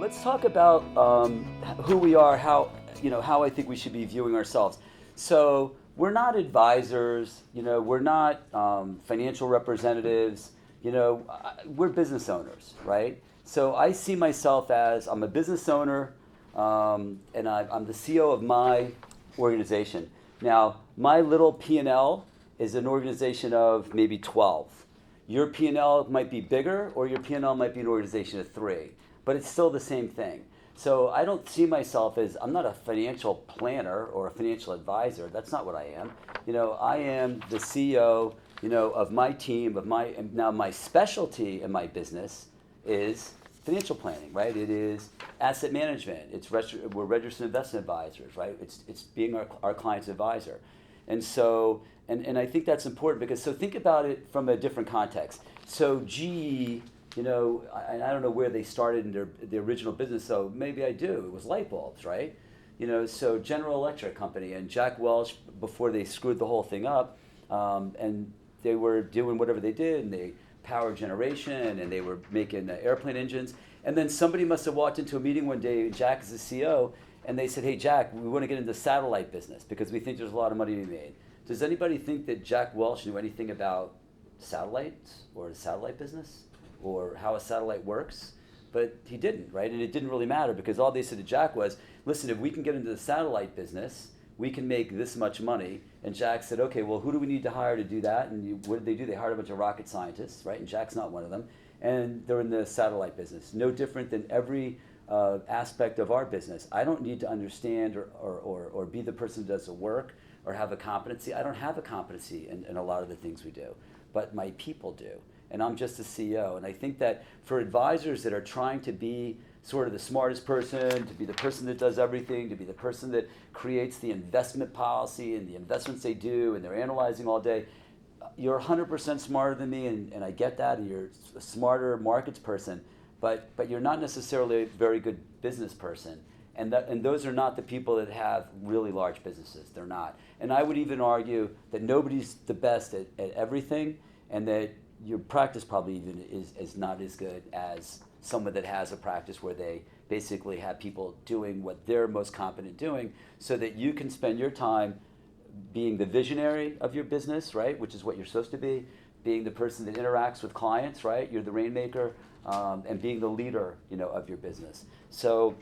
let's talk about who we are, how I think we should be viewing ourselves. So we're not advisors, we're not financial representatives, we're business owners, right? So I see myself as I'm a business owner, and I'm the CEO of my organization. Now, my little P&L is an organization of maybe 12. Your P&L might be bigger, or your P&L might be an organization of 3, but it's still the same thing. So I don't see myself as, I'm not a financial planner or a financial advisor. That's not what I am. I am the CEO, of my team, and now my specialty in my business is financial planning, right? It is asset management. We're registered investment advisors, right? It's being our client's advisor. And so, and I think that's important because, so think about it from a different context. So GE, and I don't know where they started in their original business, so maybe I do. It was light bulbs, right? So General Electric Company and Jack Welch, before they screwed the whole thing up, and they were doing whatever they did, and they power generation, and they were making airplane engines. And then somebody must have walked into a meeting one day, Jack is the CEO, and they said, hey, Jack, we want to get into the satellite business because we think there's a lot of money to be made. Does anybody think that Jack Welch knew anything about satellites or the satellite business or how a satellite works? But he didn't, right? And it didn't really matter because all they said to Jack was, listen, if we can get into the satellite business, we can make this much money. And Jack said, okay, well, who do we need to hire to do that? And what did they do? They hired a bunch of rocket scientists, right? And Jack's not one of them. And they're in the satellite business. No different than every aspect of our business. I don't need to understand or be the person who does the work or have a competency. I don't have a competency in a lot of the things we do, but my people do. And I'm just a CEO. And I think that for advisors that are trying to be sort of the smartest person, to be the person that does everything, to be the person that creates the investment policy and the investments they do, and they're analyzing all day, you're 100% smarter than me, and I get that, and you're a smarter markets person, but you're not necessarily a very good business person. And those are not the people that have really large businesses. They're not. And I would even argue that nobody's the best at everything, and that your practice probably even is not as good as someone that has a practice where they basically have people doing what they're most competent doing, so that you can spend your time being the visionary of your business, right, which is what you're supposed to be, being the person that interacts with clients, right, you're the rainmaker, and being the leader, of your business. So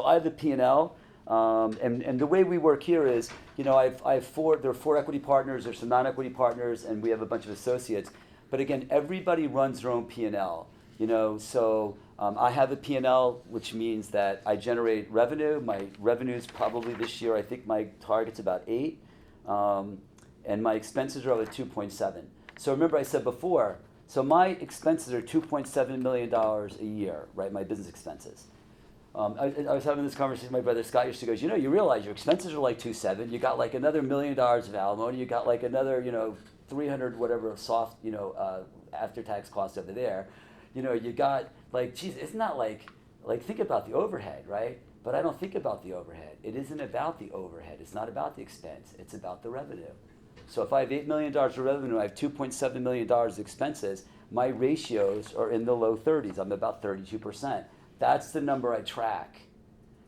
I have the P&L, and the way we work here is, there are 4 equity partners, there's some non-equity partners, and we have a bunch of associates. But again, everybody runs their own P&L, so I have a P&L, which means that I generate revenue. My revenue's probably this year, I think my target's about 8, and my expenses are over 2.7. So remember I said before, so my expenses are $2.7 million a year, right, my business expenses. I was having this conversation with my brother Scott yesterday. He goes, you realize your expenses are like 2.7. You got like another $1 million of alimony. You got like another, 300 whatever soft, after-tax cost over there. You got like, geez, it's not like think about the overhead, right? But I don't think about the overhead. It isn't about the overhead. It's not about the expense. It's about the revenue. So if I have $8 million of revenue, I have $2.7 million of expenses. My ratios are in the low 30s. I'm about 32%. That's the number I track.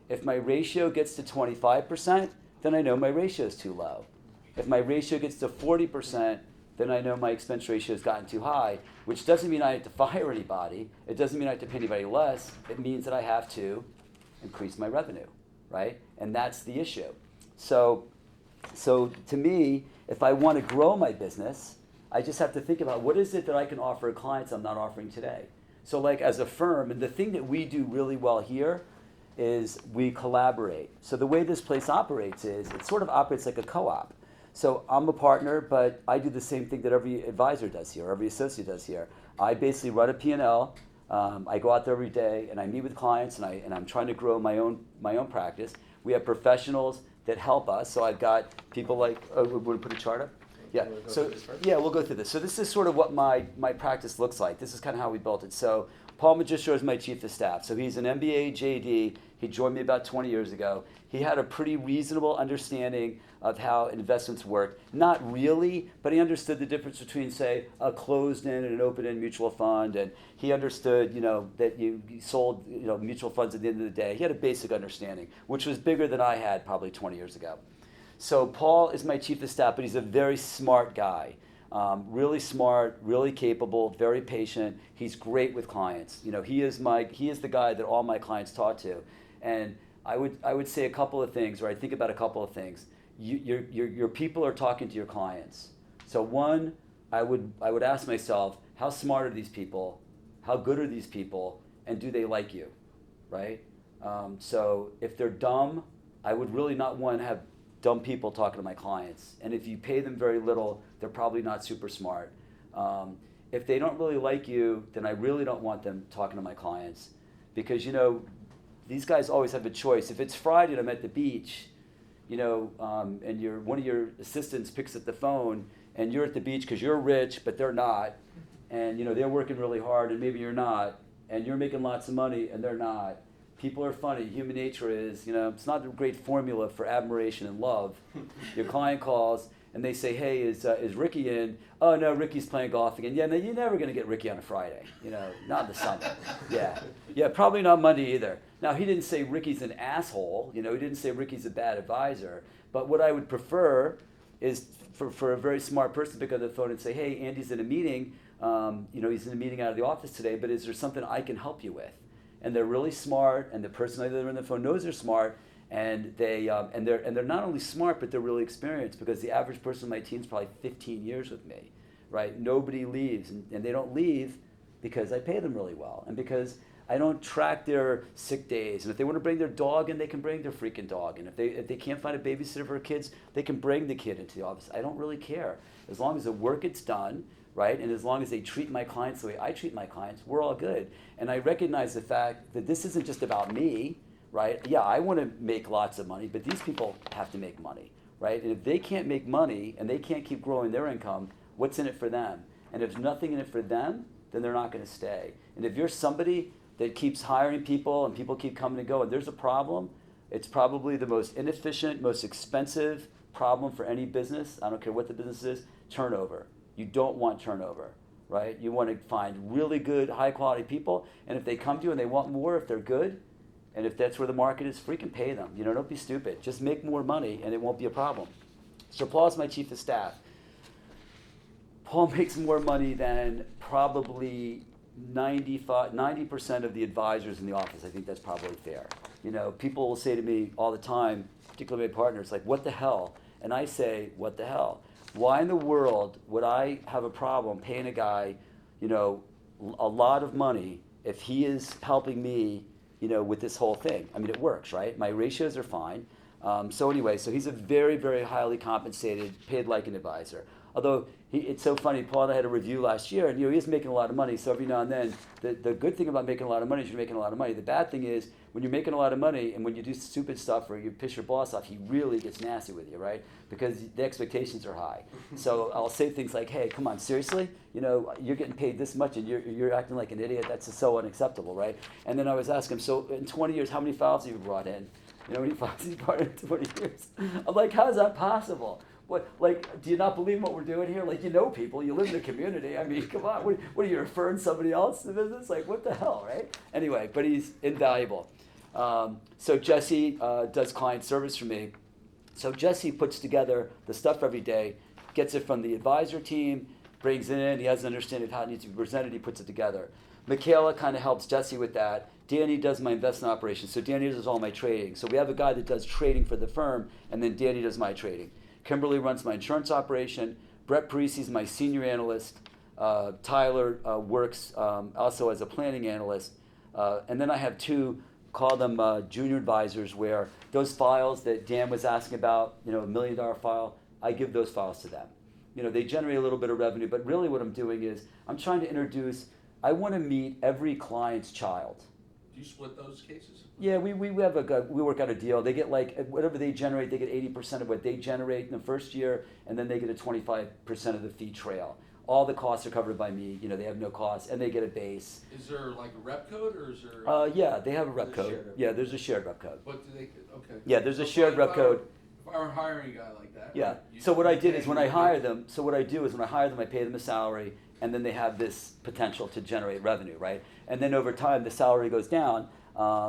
If my ratio gets to 25%, then I know my ratio is too low. If my ratio gets to 40%, then I know my expense ratio has gotten too high, which doesn't mean I have to fire anybody. It doesn't mean I have to pay anybody less. It means that I have to increase my revenue, right? And that's the issue. So to me, if I want to grow my business, I just have to think about what is it that I can offer clients I'm not offering today. So like as a firm, and the thing that we do really well here is we collaborate. So the way this place operates is it sort of operates like a co-op. So I'm a partner, but I do the same thing that every advisor does here, every associate does here. I basically run a P&L. I go out there every day and I meet with clients, and I'm trying to grow my own practice. We have professionals that help us. So I've got people like, we'll put a chart up? Yeah. So yeah, we'll go through this. So this is sort of what my practice looks like. This is kind of how we built it. So Paul Magistro is my chief of staff. So he's an MBA, JD. He joined me about 20 years ago. He had a pretty reasonable understanding of how investments work. Not really, but he understood the difference between, say, a closed-end and an open-end mutual fund, and he understood, that you sold, mutual funds at the end of the day. He had a basic understanding, which was bigger than I had probably 20 years ago. So Paul is my chief of staff, but he's a very smart guy. Really smart, really capable, very patient. He's great with clients. He is the guy that all my clients talk to. And I would say a couple of things, or I think about a couple of things. Your people are talking to your clients. So one, I would ask myself, how smart are these people? How good are these people? And do they like you, right? So if they're dumb, I would really not want to have dumb people talking to my clients. And if you pay them very little, they're probably not super smart. If they don't really like you, then I really don't want them talking to my clients, because these guys always have a choice. If it's Friday and I'm at the beach, and one of your assistants picks up the phone, and you're at the beach because you're rich but they're not, and they're working really hard and maybe you're not, and you're making lots of money and they're not. People are funny. Human nature is, it's not a great formula for admiration and love. Your client calls and they say, hey, is Ricky in? Oh, no, Ricky's playing golf again. Yeah, no, you're never going to get Ricky on a Friday, not in the summer. Yeah, probably not Monday either. Now, he didn't say Ricky's an asshole. He didn't say Ricky's a bad advisor. But what I would prefer is for a very smart person to pick up the phone and say, hey, Andy's in a meeting. He's in a meeting out of the office today, but is there something I can help you with? And they're really smart, and the person on the other end of the phone knows they're smart, and they're not only smart, but they're really experienced, because the average person on my team is probably 15 years with me, right? Nobody leaves, and they don't leave because I pay them really well, and because I don't track their sick days. And if they want to bring their dog in, they can bring their freaking dog in. If they can't find a babysitter for kids, they can bring the kid into the office. I don't really care. As long as the work gets done, right? And as long as they treat my clients the way I treat my clients, we're all good. And I recognize the fact that this isn't just about me, right? Yeah, I want to make lots of money, but these people have to make money, right? And if they can't make money and they can't keep growing their income, what's in it for them? And if there's nothing in it for them, then they're not going to stay. And if you're somebody that keeps hiring people and people keep coming and going, there's a problem. It's probably the most inefficient, most expensive problem for any business. I don't care what the business is, turnover. You don't want turnover, right? You want to find really good, high quality people, and if they come to you and they want more, if they're good, and if that's where the market is, freaking pay them. Don't be stupid. Just make more money and it won't be a problem. So Paul's my chief of staff. Paul makes more money than probably 90% of the advisors in the office. I think that's probably fair. People will say to me all the time, particularly my partners, like, what the hell? And I say, what the hell? Why in the world would I have a problem paying a guy, a lot of money if he is helping me, with this whole thing? I mean, it works, right? My ratios are fine. So he's a very, very highly compensated, paid like an advisor. Although it's so funny, Paul and I had a review last year, and he is making a lot of money. So every now and then, the good thing about making a lot of money is you're making a lot of money. The bad thing is when you're making a lot of money and when you do stupid stuff or you piss your boss off, he really gets nasty with you, right? Because the expectations are high. So I'll say things like, "Hey, come on, seriously? You're getting paid this much and you're acting like an idiot. That's so unacceptable, right?" And then I was asking him, "So in 20 years, how many files have you brought in? How many files have you brought in 20 years?" I'm like, "How is that possible? Do you not believe what we're doing here? People, you live in the community. I mean, come on, what are you referring somebody else to the business? What the hell, right?" Anyway, but he's invaluable. So Jesse does client service for me. So Jesse puts together the stuff every day, gets it from the advisor team, brings it in, he has an understanding of how it needs to be presented, he puts it together. Michaela kind of helps Jesse with that. Danny does my investment operations, so Danny does all my trading. So we have a guy that does trading for the firm, and then Danny does my trading. Kimberly runs my insurance operation. Brett Parisi's my senior analyst. Tyler works also as a planning analyst. And then I have two, call them junior advisors, where those files that Dan was asking about, $1 million file, I give those files to them. They generate a little bit of revenue, but really what I'm doing is I'm trying to I want to meet every client's child. Do you split those cases? Yeah, we work out a deal. They get whatever they generate, they get 80% of what they generate in the first year, and then they get a 25% of the fee trail. all the costs are covered by me. They have no costs, and they get a base. Is there like a rep code, or is there? Yeah, they have a rep There's a code. shared Yeah, there's a shared rep code. What do they? Okay. Yeah, there's a So shared if rep I were- code. If I were hiring a guy like that. Yeah. right, So what I you'd did pay is when him I a hire big- them, I pay them a salary, and then they have this potential to generate revenue, right? And then over time, the salary goes down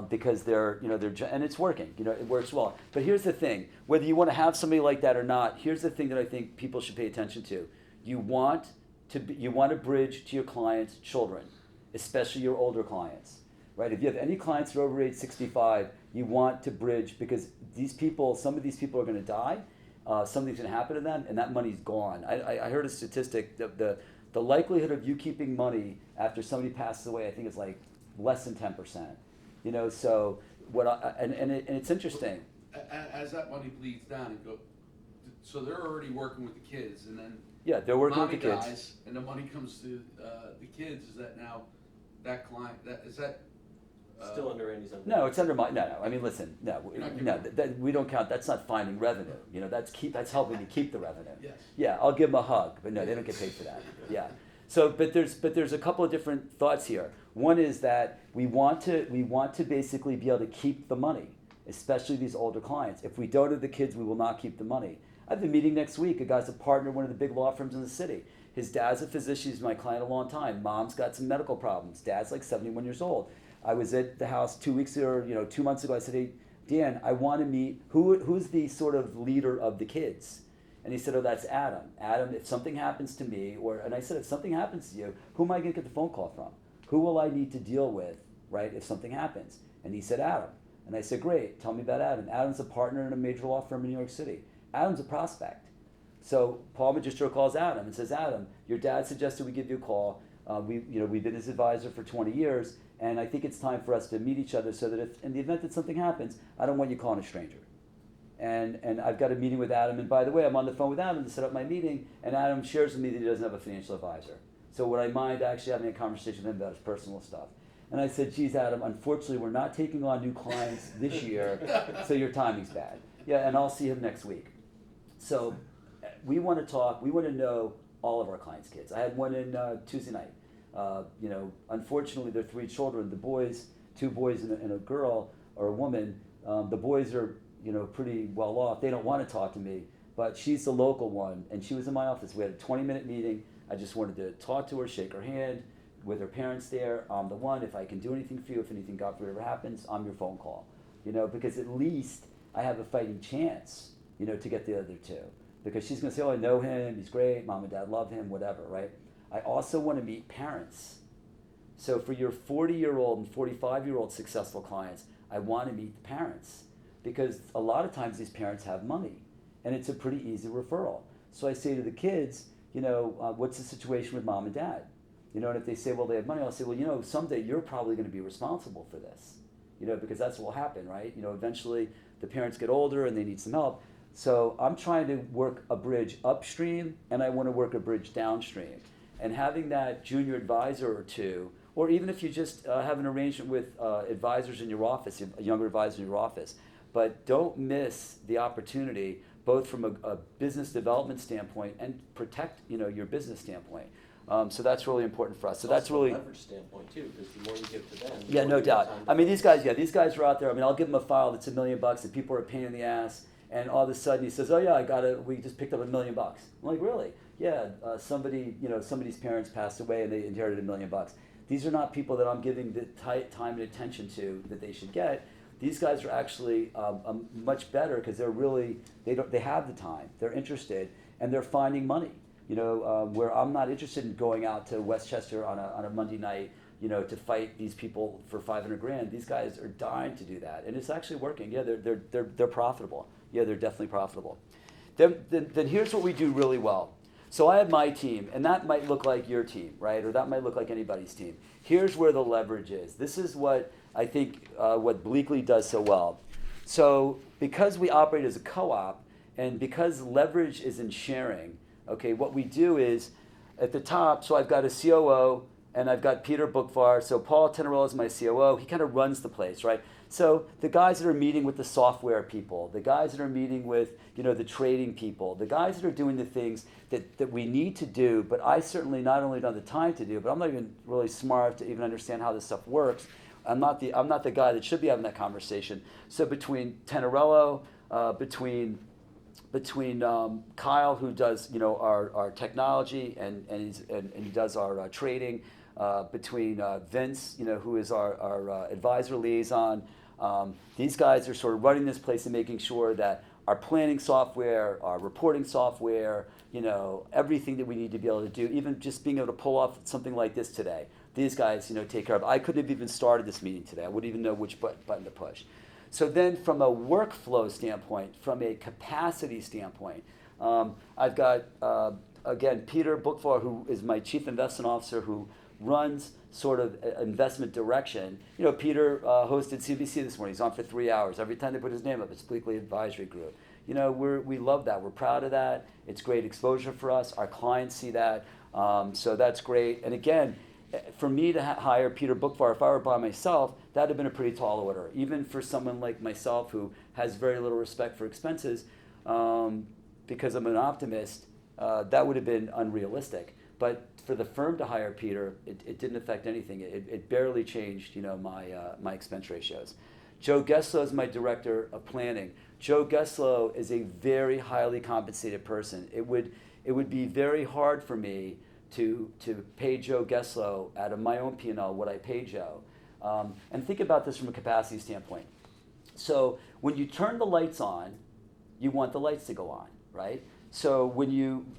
because and it's working. It works well. But here's the thing: whether you want to have somebody like that or not, here's the thing that I think people should pay attention to. You want to bridge to your clients' children, especially your older clients, right? If you have any clients that are over age 65, you want to bridge because some of these people are going to die. Something's going to happen to them, and that money's gone. I heard a statistic that the likelihood of you keeping money after somebody passes away, I think, is like less than 10%. So it's interesting. As that money bleeds down and so they're already working with the kids, and then Yeah, they're working with mommy the kids. dies, and the money comes to the kids. Is that now that client? Still under Andy's umbrella. No, it's under my no. I mean, listen, no, You're not no. giving- That we don't count. That's not finding revenue. That's helping to keep the revenue. Yes. Yeah, I'll give them a hug, but no, they don't get paid for that. Yeah. So, but there's a couple of different thoughts here. One is that we want to basically be able to keep the money, especially these older clients. If we don't have the kids, we will not keep the money. I have a meeting next week. A guy's a partner at one of the big law firms in the city. His dad's a physician. He's my client a long time. Mom's got some medical problems. Dad's like 71 years old. I was at the house 2 weeks ago, 2 months ago. I said, hey, Dan, I want to meet, who's the sort of leader of the kids? And he said, oh, that's Adam. Adam, if something happens to me, and I said, if something happens to you, who am I going to get the phone call from? Who will I need to deal with, right, if something happens? And he said, Adam. And I said, great, tell me about Adam. Adam's a partner in a major law firm in New York City. Adam's a prospect. So Paul Magistro calls Adam and says, Adam, your dad suggested we give you a call. We've been his advisor for 20 years, and I think it's time for us to meet each other so that if, in the event that something happens, I don't want you calling a stranger. And I've got a meeting with Adam, and by the way, I'm on the phone with Adam to set up my meeting, and Adam shares with me that he doesn't have a financial advisor. So would I mind actually having a conversation with him about his personal stuff? And I said, geez, Adam, unfortunately, we're not taking on new clients this year, so your timing's bad. Yeah, and I'll see him next week. So we want to talk, we want to know all of our clients' kids. I had one in Tuesday night. Unfortunately, there are 3 children. The boys, 2 boys and a girl or a woman. The boys are, pretty well off. They don't want to talk to me, but she's the local one, and she was in my office. We had a 20-minute meeting. I just wanted to talk to her, shake her hand, with her parents there. I'm the one. If I can do anything for you, if anything, God forbid, ever happens, I'm your phone call. Because at least I have a fighting chance, to get the other 2. Because she's going to say, oh, I know him, he's great, mom and dad love him, whatever, right? I also want to meet parents. So for your 40-year-old and 45-year-old successful clients, I want to meet the parents. Because a lot of times these parents have money, and it's a pretty easy referral. So I say to the kids, what's the situation with mom and dad? And if they say, well, they have money, I'll say, well, someday you're probably going to be responsible for this, because that's what will happen, right? Eventually the parents get older and they need some help. So I'm trying to work a bridge upstream, and I want to work a bridge downstream. And having that junior advisor or 2, or even if you just have an arrangement with advisors in your office, a younger advisor in your office, but don't miss the opportunity, both from a business development standpoint and protect, your business standpoint. So that's really important for us. So that's Also really a leverage standpoint too, because the more you give to them, the yeah, more no you doubt. have time to I mean, these guys are out there. I mean, I'll give him a file that's $1 million, and people are a pain in the ass. And all of a sudden he says, "Oh yeah, we just picked up $1 million." I'm like, "Really? Yeah." Somebody's parents passed away and they inherited $1 million. These are not people that I'm giving the time and attention to that they should get. These guys are actually much better because they have the time, they're interested, and they're finding money. Where I'm not interested in going out to Westchester on a Monday night, to fight these people for $500,000. These guys are dying to do that, and it's actually working. Yeah, they're profitable. Yeah, they're definitely profitable. Then here's what we do really well. So I have my team, and that might look like your team, right? Or that might look like anybody's team. Here's where the leverage is. This is what I think what Bleakley does so well. So because we operate as a co-op, and because leverage is in sharing, okay, what we do is at the top, so I've got a COO, and I've got Peter Bookvar. So Paul Tenerello is my COO. He kind of runs the place, right? So the guys that are meeting with the software people, the guys that are meeting with, the trading people, the guys that are doing the things that we need to do, but I certainly not only don't have the time to do, but I'm not even really smart to even understand how this stuff works. I'm not the guy that should be having that conversation. So between Tenorello, between Kyle, who does our technology and he does our trading, between Vince, who is our advisor liaison. These guys are sort of running this place and making sure that our planning software, our reporting software, everything that we need to be able to do, even just being able to pull off something like this today. These guys, take care of. I couldn't have even started this meeting today. I wouldn't even know which button to push. So then from a workflow standpoint, from a capacity standpoint, I've got, again, Peter Bookvar, who is my chief investment officer, who runs sort of investment direction. Peter hosted CNBC this morning. He's on for 3 hours. Every time they put his name up, it's Bleakley Advisory Group. We love that. We're proud of that. It's great exposure for us. Our clients see that. So that's great. And again, for me to hire Peter Bookvar, if I were by myself, that would have been a pretty tall order. Even for someone like myself who has very little respect for expenses, because I'm an optimist, that would have been unrealistic. But for the firm to hire Peter, it didn't affect anything. It barely changed, my expense ratios. Joe Gesslow is my director of planning. Joe Gesslow is a very highly compensated person. It would be very hard for me to pay Joe Gesslow out of my own P&L what I pay Joe. And think about this from a capacity standpoint. So when you turn the lights on, you want the lights to go on, right? So when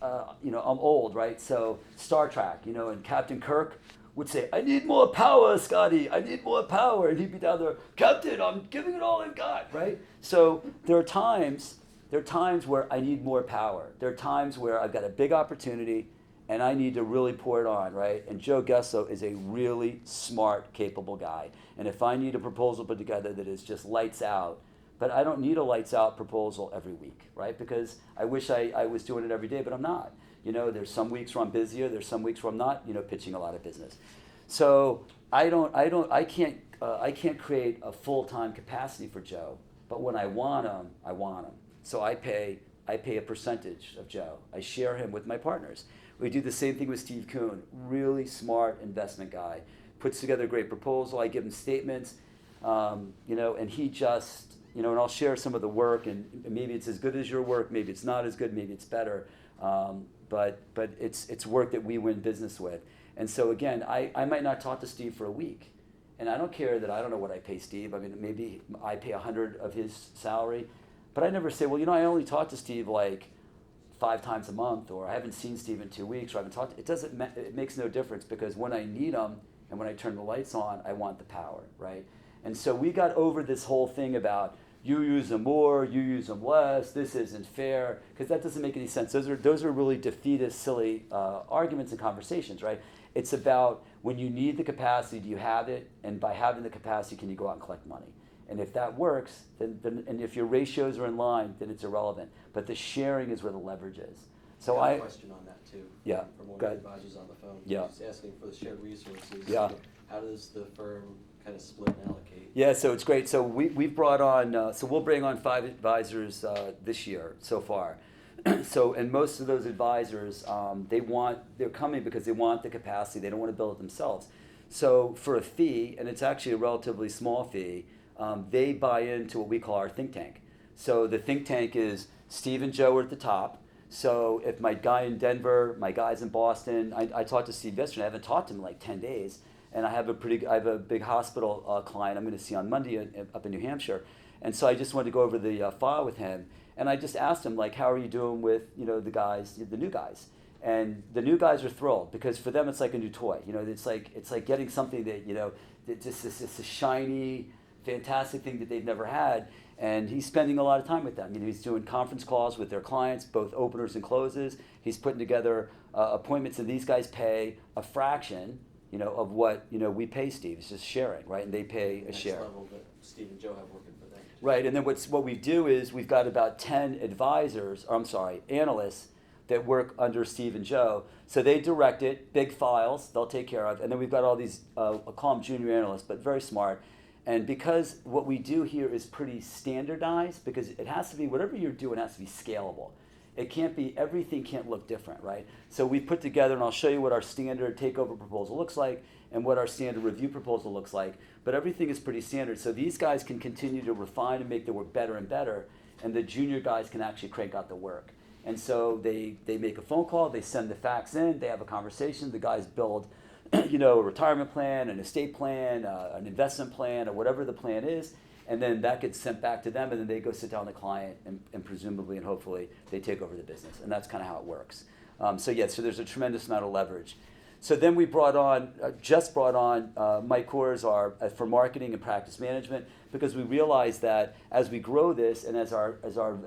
I'm old, right? So Star Trek, and Captain Kirk would say, "I need more power, Scotty. I need more power," and he'd be down there, "Captain, I'm giving it all I've got," right? So there are times where I need more power. There are times where I've got a big opportunity and I need to really pour it on, right? And Joe Gesslow is a really smart, capable guy. And if I need a proposal put together that is just lights out, but I don't need a lights out proposal every week, right? Because I wish I was doing it every day, but I'm not. There's some weeks where I'm busier. There's some weeks where I'm not, pitching a lot of business. So I can't create a full-time capacity for Joe. But when I want him, I want him. So I pay a percentage of Joe. I share him with my partners. We do the same thing with Steve Kuhn, really smart investment guy. Puts together a great proposal. I give him statements, and he just, and I'll share some of the work, and maybe it's as good as your work, maybe it's not as good, maybe it's better, but it's work that we win business with. And so again, I might not talk to Steve for a week, and I don't care that I don't know what I pay Steve. I mean, maybe I pay 100 of his salary, but I never say, well, I only talk to Steve like 5 times a month, or I haven't seen Steve in 2 weeks, or I haven't talked. It makes no difference, because when I need him and when I turn the lights on, I want the power, right? And so we got over this whole thing about you use them more, you use them less, this isn't fair, because that doesn't make any sense. Those are really defeatist, silly arguments and conversations, right? It's about when you need the capacity, do you have it? And by having the capacity, can you go out and collect money? And if that works, then and if your ratios are in line, then it's irrelevant. But the sharing is where the leverage is. So I have a question on that too. Yeah. From one Go of the ahead. advisors on the phone. Yeah. He's asking for the shared resources. Yeah. How does the firm kind of split and allocate? Yeah, so it's great. So we've brought on, so we'll bring on 5 advisors this year so far. So, and most of those advisors, they're coming because they want the capacity. They don't want to build it themselves. So for a fee, and it's actually a relatively small fee, they buy into what we call our think tank. So the think tank is Steve and Joe are at the top. So if my guy in Denver, my guys in Boston, I talked to Steve yesterday. I haven't talked to him in like 10 days. And I have a big hospital client I'm going to see on Monday up in New Hampshire. And so I just wanted to go over the file with him. And I just asked him, like, how are you doing with, the new guys? And the new guys are thrilled, because for them it's like a new toy. It's like getting something that, that just this shiny, fantastic thing that they've never had. And he's spending a lot of time with them. He's doing conference calls with their clients, both openers and closes. He's putting together appointments, and these guys pay a fraction, of what, we pay Steve. It's just sharing, right? And they pay a share. Next level that Steve and Joe have working for them. Right, and then what we do is we've got about 10 analysts that work under Steve and Joe. So they direct it, big files they'll take care of. And then we've got all these, I'll call them junior analysts, but very smart. And because what we do here is pretty standardized, because it has to be, whatever you're doing has to be scalable. It can't be, everything can't look different, right? So we put together, and I'll show you what our standard takeover proposal looks like and what our standard review proposal looks like, but everything is pretty standard. So these guys can continue to refine and make the work better and better, and the junior guys can actually crank out the work. And so they make a phone call, they send the facts in, they have a conversation, the guys build a retirement plan, an estate plan, an investment plan, or whatever the plan is, and then that gets sent back to them, and then they go sit down with the client, and presumably and hopefully they take over the business, and that's kind of how it works. So there's a tremendous amount of leverage. So then we just brought on Mike Kors for marketing and practice management, because we realized that as we grow this and as our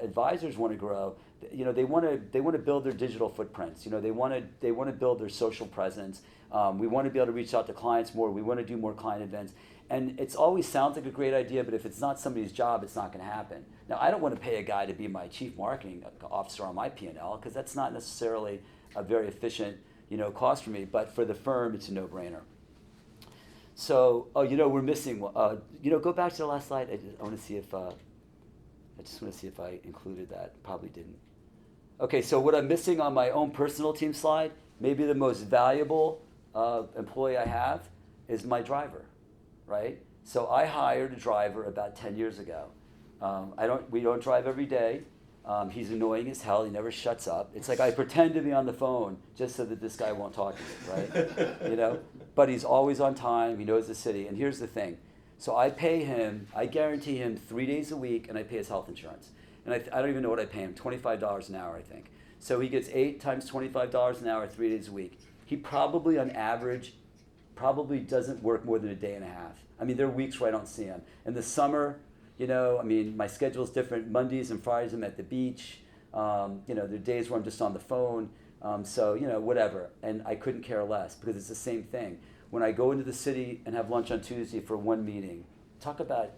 advisors want to grow, they want to build their digital footprints. They want to build their social presence. We want to be able to reach out to clients more. We want to do more client events. And it always sounds like a great idea, but if it's not somebody's job, it's not going to happen. Now, I don't want to pay a guy to be my chief marketing officer on my P&L, because that's not necessarily a very efficient cost for me. But for the firm, it's a no-brainer. So, we're missing. Go back to the last slide. I want to see if I included that. Probably didn't. Okay, so what I'm missing on my own personal team slide, maybe the most valuable employee I have is my driver, right? So I hired a driver about 10 years ago. We don't drive every day. He's annoying as hell. He never shuts up. It's like I pretend to be on the phone just so that this guy won't talk to me, right? But he's always on time. He knows the city. And here's the thing. So I pay him, I guarantee him 3 days a week, and I pay his health insurance. And I don't even know what I pay him, $25 an hour, I think. So he gets 8 times $25 an hour, 3 days a week. He probably, on average, doesn't work more than a day and a half. I mean, there are weeks where I don't see him. In the summer, my schedule's different. Mondays and Fridays I'm at the beach. There are days where I'm just on the phone. Whatever. And I couldn't care less, because it's the same thing. When I go into the city and have lunch on Tuesday for one meeting, talk about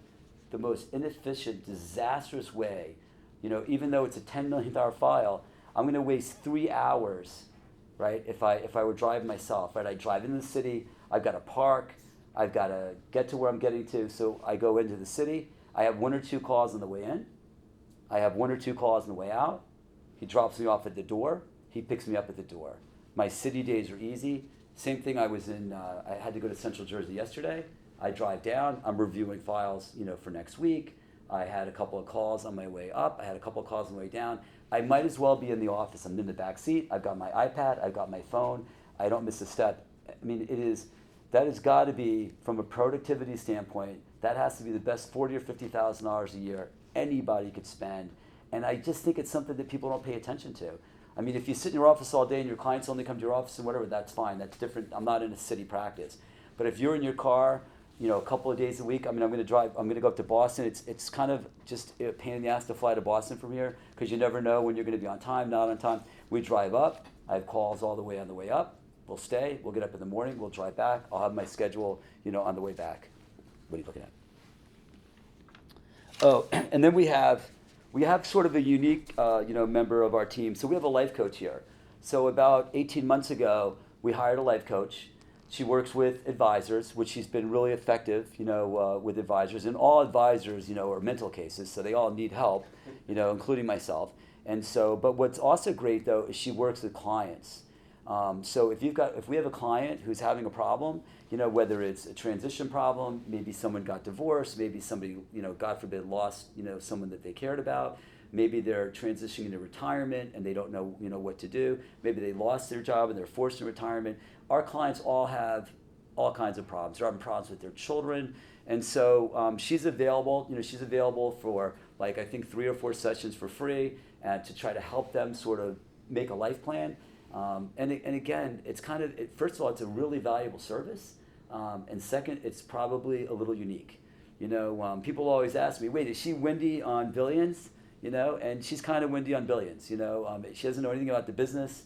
the most inefficient, disastrous way. Even though it's a $10 million file, I'm going to waste 3 hours, right? If I were driving myself, right? I drive into the city. I've got to park. I've got to get to where I'm getting to. So I go into the city. I have 1 or 2 calls on the way in. I have 1 or 2 calls on the way out. He drops me off at the door. He picks me up at the door. My city days are easy. Same thing. I had to go to Central Jersey yesterday. I drive down. I'm reviewing files, for next week. I had a couple of calls on my way up. I had a couple of calls on the way down. I might as well be in the office. I'm in the back seat. I've got my iPad. I've got my phone. I don't miss a step. I mean, that has got to be, from a productivity standpoint, that has to be the best $40,000 or $50,000 a year anybody could spend. And I just think it's something that people don't pay attention to. I mean, if you sit in your office all day and your clients only come to your office and whatever, that's fine. That's different. I'm not in a city practice. But if you're in your car, a couple of days a week, I'm going to go up to Boston. It's kind of just a pain in the ass to fly to Boston from here, because you never know when you're going to be on time, not on time. We drive up. I have calls all the way on the way up. We'll stay. We'll get up in the morning. We'll drive back. I'll have my schedule, on the way back. What are you looking at? Oh, and then we have sort of a unique, member of our team. So we have a life coach here. So about 18 months ago, we hired a life coach. She works with advisors, which she's been really effective, with advisors. And all advisors, are mental cases, so they all need help, including myself. And so, but what's also great though is she works with clients. So if we have a client who's having a problem, whether it's a transition problem, maybe someone got divorced, maybe somebody, God forbid, lost, someone that they cared about. Maybe they're transitioning into retirement and they don't know, what to do. Maybe they lost their job and they're forced into retirement. Our clients all have all kinds of problems. They're having problems with their children. And so she's available, for I think 3 or 4 sessions for free, to try to help them sort of make a life plan. And again, it's first of all, it's a really valuable service. And second, it's probably a little unique. People always ask me, wait, is she Wendy on Billions? And she's kind of Wendy on Billions. She doesn't know anything about the business.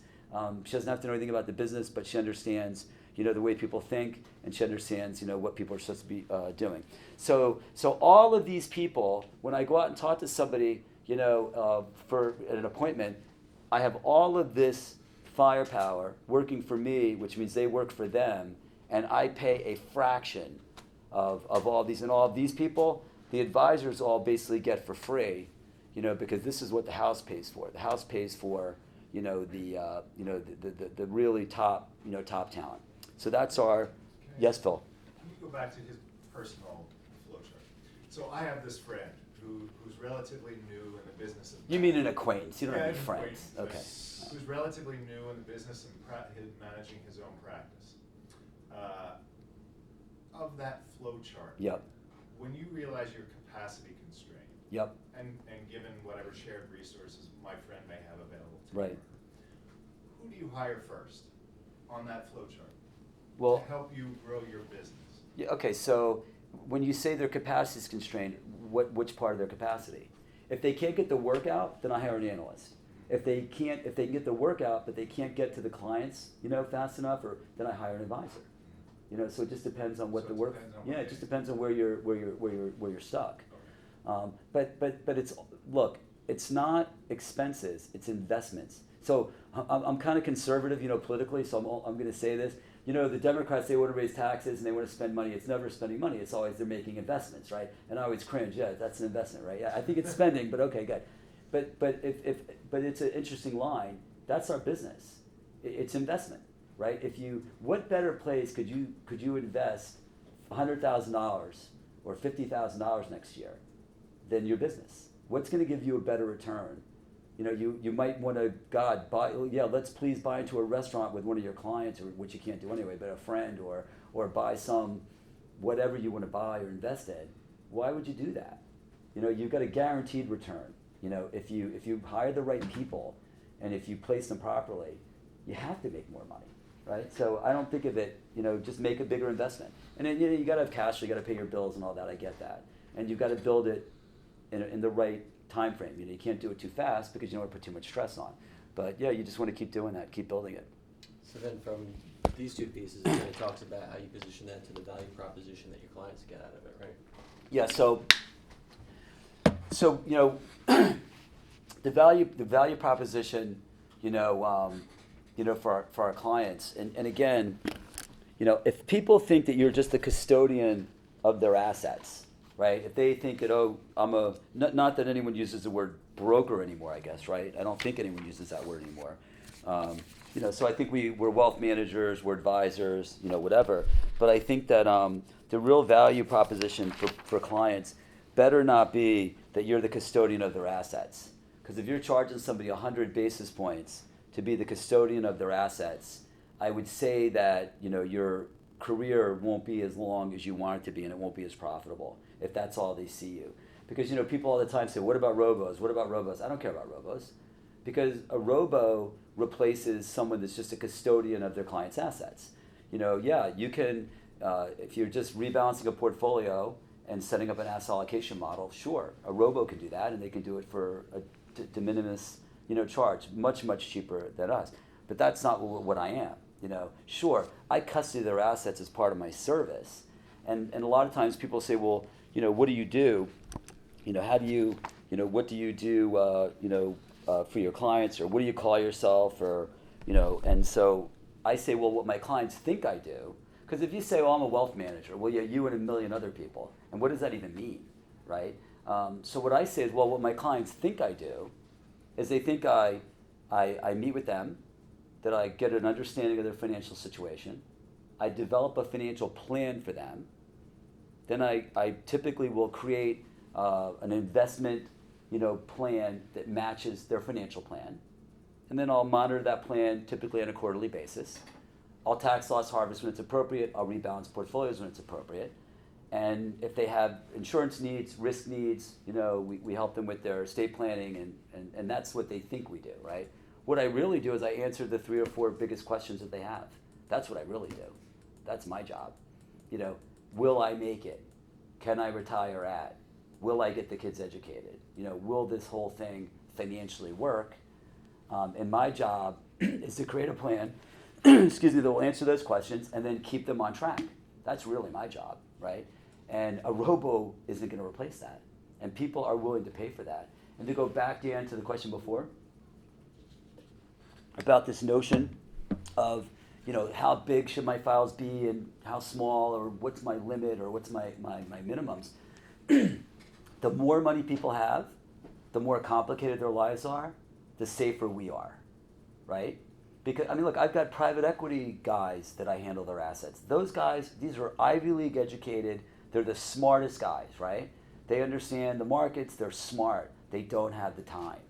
She doesn't have to know anything about the business, but she understands, the way people think, and she understands, what people are supposed to be doing. So all of these people, when I go out and talk to somebody, for an appointment, I have all of this firepower working for me, which means they work for them, and I pay a fraction of all these, and all of these people, the advisors all basically get for free, because this is what the house pays for. The house pays for, the really top, top talent. So that's our, yes, Phil. Can you go back to his personal flow chart? So I have this friend who's relatively new in the business of. You mean an acquaintance? You don't Yeah, have any an friends. acquaintance, Okay. Who's relatively new in the business and managing his own practice. Of that flow chart. Yep. When you realize you're capacity constrained. Yep. And given whatever shared resources my friend may have available to Right. him, who do you hire first on that flow chart Well. to help you grow your business? Yeah, okay, so when you say their capacity is constrained, which part of their capacity? If they can't get the work out, then I hire an analyst. If they can get the work out, but they can't get to the clients, fast enough, then I hire an advisor. So it just depends on what So the it work. depends on Yeah, what it they- just depends on where you're stuck. Okay. But it's not expenses, it's investments. So I'm kind of conservative, politically. So I'm going to say this. The Democrats, they want to raise taxes and they want to spend money. It's never spending money. It's always they're making investments, right? And I always cringe. Yeah, that's an investment, right? Yeah, I think it's spending, but okay, good. But it's an interesting line. That's our business. It's investment, right? What better place could you invest $100,000 or $50,000 next year than your business? What's going to give you a better return? You might want to, let's please buy into a restaurant with one of your clients, or which you can't do anyway, but a friend, or buy some, whatever you want to buy or invest in. Why would you do that? You've got a guaranteed return. If you hire the right people, and if you place them properly, you have to make more money, right? So I don't think of it, just make a bigger investment. And then you got to have cash, you got to pay your bills and all that. I get that, and you've got to build it in the right time frame. You can't do it too fast because you don't want to put too much stress on. But yeah, you just want to keep doing that, keep building it. So then from these two pieces, it kind of talks about how you position that to the value proposition that your clients get out of it, right? Yeah. So the value proposition, for our clients, and again, if people think that you're just the custodian of their assets, right? If they think that, not that anyone uses the word broker anymore, I guess, right? I don't think anyone uses that word anymore. So I think we're wealth managers, we're advisors, whatever. But I think that the real value proposition for clients better not be that you're the custodian of their assets. Because if you're charging somebody 100 basis points to be the custodian of their assets, I would say that your career won't be as long as you want it to be, and it won't be as profitable if that's all they see you. Because people all the time say, what about robos? What about robos? I don't care about robos. Because a robo replaces someone that's just a custodian of their client's assets. You can, if you're just rebalancing a portfolio and setting up an asset allocation model, sure, a robo can do that, and they can do it for a de minimis, charge, much, much cheaper than us. But that's not what I am. Sure, I custody their assets as part of my service, and a lot of times people say, well, what do you do? How do you, what do you do, for your clients, or what do you call yourself, or, and so I say, well, what my clients think I do, because if you say, well, I'm a wealth manager, well, yeah, you and a million other people, and what does that even mean, right? So what I say is, well, what my clients think I do is they think I meet with them, that I get an understanding of their financial situation, I develop a financial plan for them, then I typically will create an investment plan that matches their financial plan, and then I'll monitor that plan typically on a quarterly basis. I'll tax loss harvest when it's appropriate, I'll rebalance portfolios when it's appropriate, and if they have insurance needs, risk needs, we help them with their estate planning, and that's what they think we do, right? What I really do is I answer the 3 or 4 biggest questions that they have. That's what I really do. That's my job. Will I make it? Can I retire at? Will I get the kids educated? Will this whole thing financially work? And my job is to create a plan, that will answer those questions and then keep them on track. That's really my job, right? And a robo isn't going to replace that. And people are willing to pay for that. And to go back, Dan, to the question before, about this notion of, how big should my files be and how small, or what's my limit, or what's my minimums. The more money people have, the more complicated their lives are, the safer we are, right? Because, look, I've got private equity guys that I handle their assets. Those guys, these are Ivy League educated, they're the smartest guys, right? They understand the markets, they're smart, they don't have the time,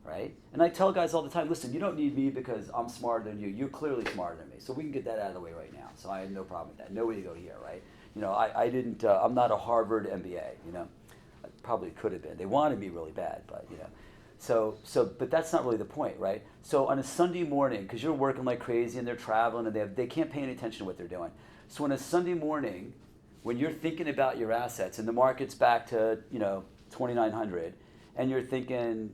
right? And I tell guys all the time, listen, you don't need me because I'm smarter than you. You're clearly smarter than me, so we can get that out of the way right now. So I have no problem with that. No way to go here, right? I didn't, I'm not a Harvard MBA, I probably could have been. They wanted me really bad, but, but that's not really the point, right? So on a Sunday morning, because you're working like crazy and they're traveling and they can't pay any attention to what they're doing. So on a Sunday morning, when you're thinking about your assets and the market's back to, 2,900, and you're thinking,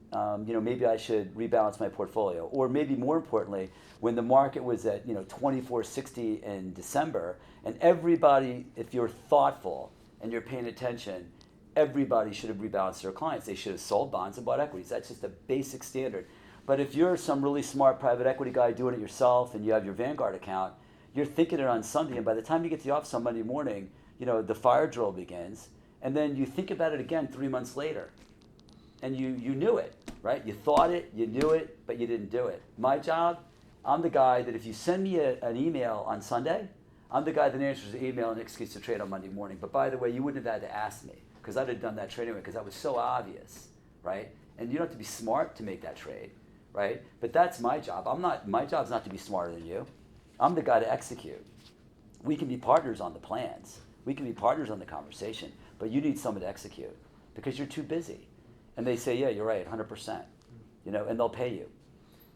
maybe I should rebalance my portfolio, or maybe more importantly, when the market was at, 2460 in December, and everybody, if you're thoughtful and you're paying attention, everybody should have rebalanced their clients. They should have sold bonds and bought equities. That's just a basic standard. But if you're some really smart private equity guy doing it yourself and you have your Vanguard account, you're thinking it on Sunday, and by the time you get to the office on Monday morning, the fire drill begins, and then you think about it again 3 months later. And you knew it, right? You thought it, you knew it, but you didn't do it. My job, I'm the guy that if you send me an email on Sunday, I'm the guy that answers the email and excuse to trade on Monday morning. But by the way, you wouldn't have had to ask me, because I'd have done that trade anyway, because that was so obvious, right? And you don't have to be smart to make that trade, right? But that's my job. My job's not to be smarter than you. I'm the guy to execute. We can be partners on the plans. We can be partners on the conversation, but you need someone to execute because you're too busy. And they say, yeah, you're right, 100%, and they'll pay you.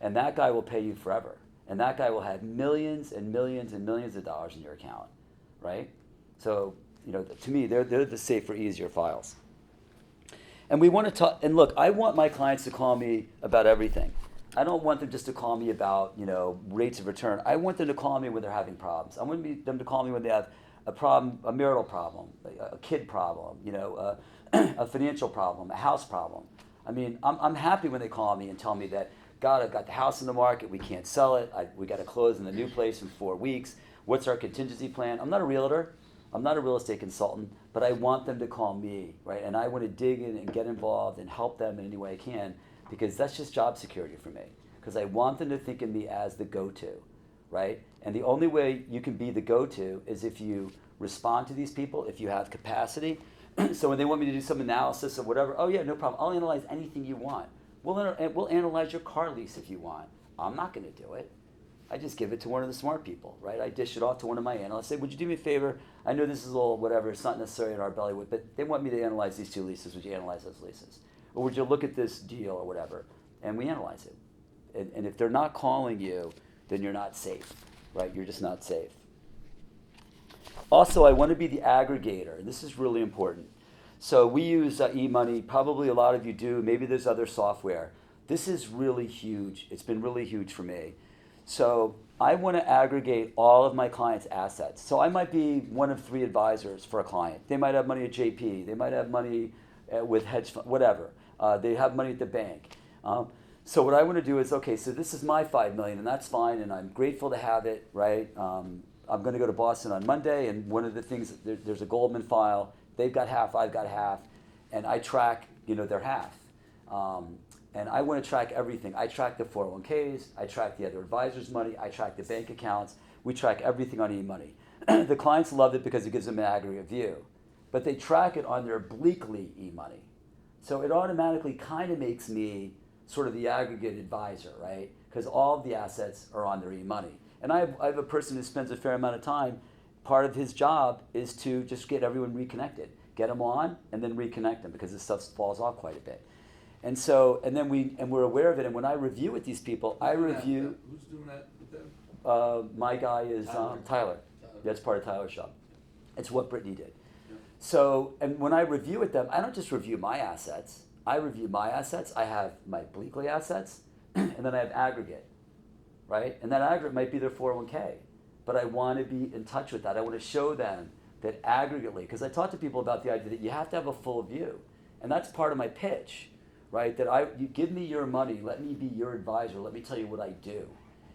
And that guy will pay you forever. And that guy will have millions and millions and millions of dollars in your account, right? So, to me, they're the safer, easier files. And we want to talk, and look, I want my clients to call me about everything. I don't want them just to call me about, rates of return. I want them to call me when they're having problems. I want them to call me when they have a problem, a marital problem, a kid problem, a financial problem, a house problem. I'm happy when they call me and tell me that, God, I've got the house in the market, we can't sell it, we got to close in the new place in 4 weeks. What's our contingency plan? I'm not a realtor, I'm not a real estate consultant, but I want them to call me, right? And I want to dig in and get involved and help them in any way I can, because that's just job security for me. Because I want them to think of me as the go-to, right? And the only way you can be the go-to is if you respond to these people, if you have capacity. So when they want me to do some analysis of whatever, oh yeah, no problem. I'll analyze anything you want. We'll analyze your car lease if you want. I'm not going to do it. I just give it to one of the smart people, right? I dish it off to one of my analysts. Say, would you do me a favor? I know this is a little whatever. It's not necessarily in our bellywood, but they want me to analyze these 2 leases. Would you analyze those leases? Or would you look at this deal or whatever? And we analyze it. And if they're not calling you, then you're not safe, right? You're just not safe. Also, I want to be the aggregator, and this is really important. So we use eMoney. Probably a lot of you do. Maybe there's other software. This is really huge. It's been really huge for me. So I want to aggregate all of my clients' assets. So I might be one of 3 advisors for a client. They might have money at JP. They might have money with hedge fund, whatever. They have money at the bank. So what I want to do is, okay, so this is my $5 million, and that's fine, and I'm grateful to have it, right? I'm going to go to Boston on Monday, and one of the things, there's a Goldman file. They've got half, I've got half, and I track, their half. And I want to track everything. I track the 401ks, I track the other advisors' money, I track the bank accounts. We track everything on eMoney. The clients love it because it gives them an aggregate view, but they track it on their Bleakly eMoney. So it automatically kind of makes me sort of the aggregate advisor, right? Because all of the assets are on their eMoney. And I have a person who spends a fair amount of time. Part of his job is to just get everyone reconnected, get them on, and then reconnect them, because this stuff falls off quite a bit. And so, we're aware of it. And when I review with these people, I review. Who's doing that with them? My guy is Tyler. Tyler. That's part of Tyler's job. It's what Brittany did. Yeah. So, and when I review with them, I don't just review my assets. I review my assets. I have my Bleakly assets, and then I have aggregate, right? And that aggregate might be their 401k, but I want to be in touch with that. I want to show them that aggregately, because I talk to people about the idea that you have to have a full view, and that's part of my pitch, right? That you give me your money, let me be your advisor, let me tell you what I do.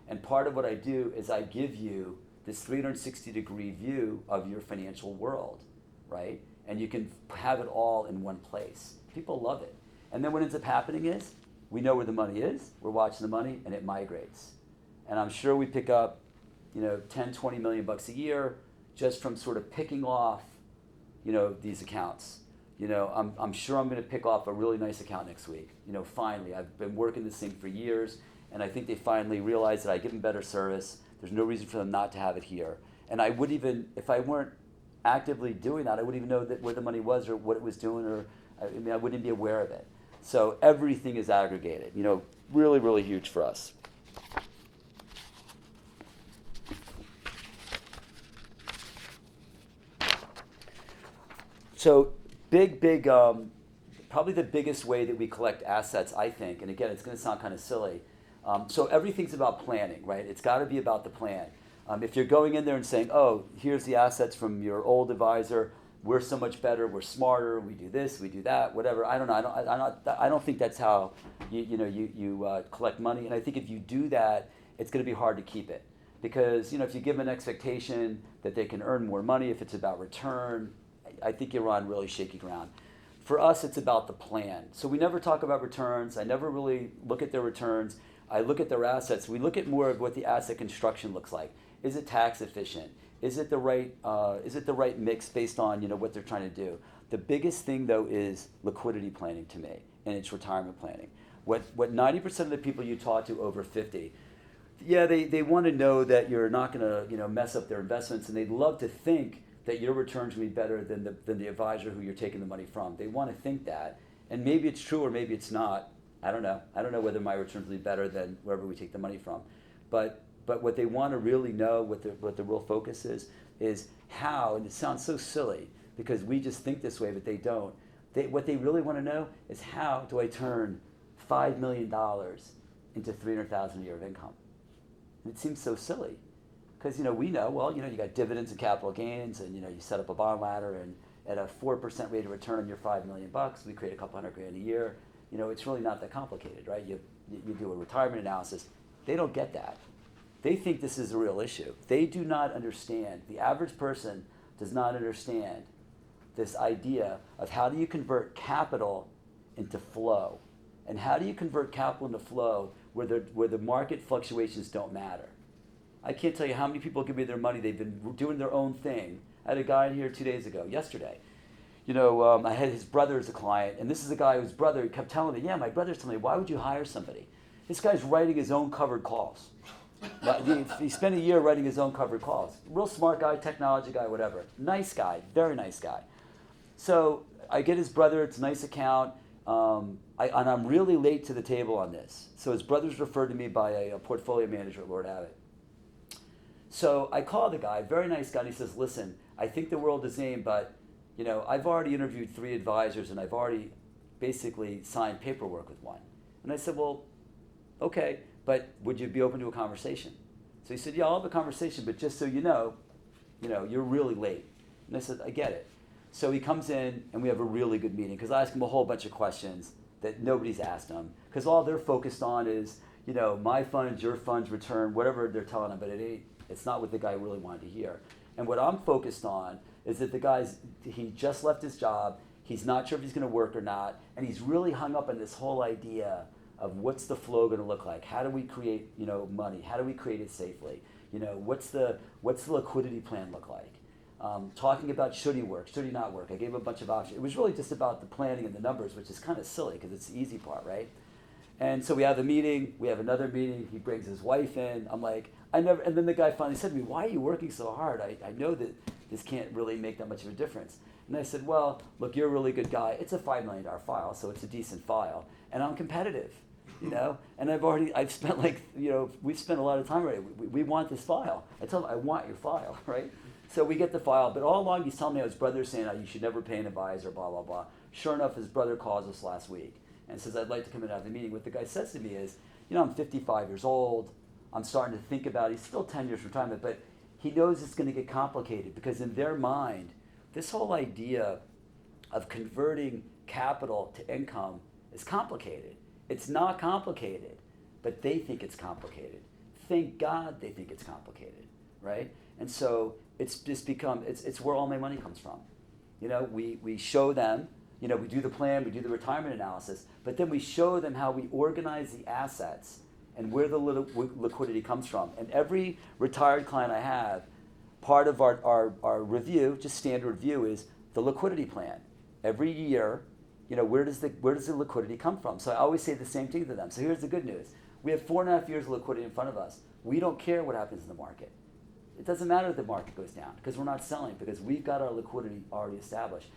And part of what I do is I give you this 360-degree view of your financial world, right? And you can have it all in one place. People love it. And then what ends up happening is we know where the money is, we're watching the money, and it migrates. And I'm sure we pick up, 10, 20 million bucks a year just from sort of picking off, these accounts. I'm sure I'm going to pick off a really nice account next week. Finally, I've been working this thing for years, and I think they finally realize that I give them better service. There's no reason for them not to have it here. And I would even, if I weren't actively doing that, I wouldn't even know where the money was or what it was doing, or I wouldn't even be aware of it. So everything is aggregated. Really, really huge for us. So big, probably the biggest way that we collect assets, I think, and again, it's going to sound kind of silly. So everything's about planning, right? It's got to be about the plan. If you're going in there and saying, oh, here's the assets from your old advisor, we're so much better, we're smarter, we do this, we do that, whatever. I don't know. I don't think that's how you collect money. And I think if you do that, it's going to be hard to keep it. Because if you give them an expectation that they can earn more money, if it's about return, I think you're on really shaky ground. For us, it's about the plan. So we never talk about returns. I never really look at their returns. I look at their assets. We look at more of what the asset construction looks like. Is it tax efficient? Is it the right mix based on what they're trying to do? The biggest thing though is liquidity planning to me, and it's retirement planning. What 90% of the people you talk to over 50, they want to know that you're not going to mess up their investments, and they'd love to think that your returns will be better than the advisor who you're taking the money from. They want to think that, and maybe it's true or maybe it's not. I don't know. I don't know whether my returns will be better than wherever we take the money from, but what they want to really know, what the real focus is how. And it sounds so silly because we just think this way, but they don't. What they really want to know is how do I turn $5 million into $300,000 a year of income? And it seems so silly. Because we know, you got dividends and capital gains, and you set up a bond ladder, and at a 4% rate of return on your $5 million, we create a couple $100,000 a year. It's really not that complicated, right? You do a retirement analysis. They don't get that. They think this is a real issue. They do not understand. The average person does not understand this idea of how do you convert capital into flow, and how do you convert capital into flow where the market fluctuations don't matter. I can't tell you how many people give me their money. They've been doing their own thing. I had a guy in here yesterday. I had his brother as a client, and this is a guy whose brother kept telling me, my brother's telling me, why would you hire somebody? This guy's writing his own covered calls. He spent a year writing his own covered calls. Real smart guy, technology guy, whatever. Nice guy, very nice guy. So I get his brother, it's a nice account, and I'm really late to the table on this. So his brother's referred to me by a portfolio manager at Lord Abbott. So I call the guy, very nice guy, and he says, listen, I think the world is aim, but I've already interviewed 3 advisors and I've already basically signed paperwork with one. And I said, well, okay, but would you be open to a conversation? So he said, yeah, I'll have a conversation, but just so you know, you're really late. And I said, I get it. So he comes in and we have a really good meeting because I ask him a whole bunch of questions that nobody's asked him, because all they're focused on is, my funds, your funds, return, whatever they're telling him, but it's not what the guy really wanted to hear. And what I'm focused on is that he just left his job, he's not sure if he's going to work or not, and he's really hung up on this whole idea of what's the flow going to look like? How do we create, money? How do we create it safely? What's the liquidity plan look like? Talking about should he work, should he not work? I gave him a bunch of options. It was really just about the planning and the numbers, which is kind of silly because it's the easy part, right? And so we have a meeting, we have another meeting, he brings his wife in. I'm like, and then the guy finally said to me, why are you working so hard? I know that this can't really make that much of a difference. And I said, well, look, you're a really good guy. It's a $5 million file, so it's a decent file. And I'm competitive, and I've spent we've spent a lot of time already. We want this file. I tell him, I want your file, right? So we get the file, but all along he's telling me his brother's saying, you should never pay an advisor, blah, blah, blah. Sure enough, his brother calls us last week and says, I'd like to come in and have the meeting. What the guy says to me is, I'm 55 years old. I'm starting to think about, he's still 10 years retirement, but he knows it's going to get complicated because in their mind, this whole idea of converting capital to income is complicated. It's not complicated, but they think it's complicated. thank God they think it's complicated, right? And so it's just become, it's where all my money comes from. You know, we show them, you know, we do the plan, we do the retirement analysis, but then we show them how we organize the assets and where the liquidity comes from. And every retired client I have, part of our review, just standard review, is the liquidity plan. Every year, you know, where does the liquidity come from? So I always say the same thing to them. So here's the good news. We have 4.5 years of liquidity in front of us. We don't care what happens in the market. It doesn't matter if the market goes down because we're not selling, because we've got our liquidity already established.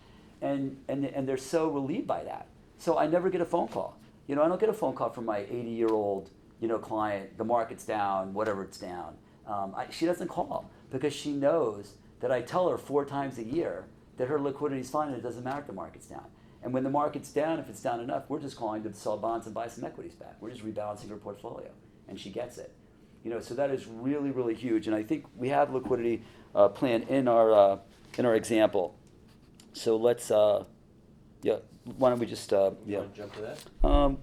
And they're so relieved by that. So I never get a phone call. You know, I don't get a phone call from my 80-year-old, you know, client, the market's down, whatever it's down. She doesn't call because she knows that I tell her 4 times a year that her liquidity is fine and it doesn't matter if the market's down. And when the market's down, if it's down enough, we're just calling to sell bonds and buy some equities back. We're just rebalancing her portfolio, and she gets it. You know, so that is really, really huge. And I think we have liquidity plan in our example. So let's, why don't we just, You want to jump to that?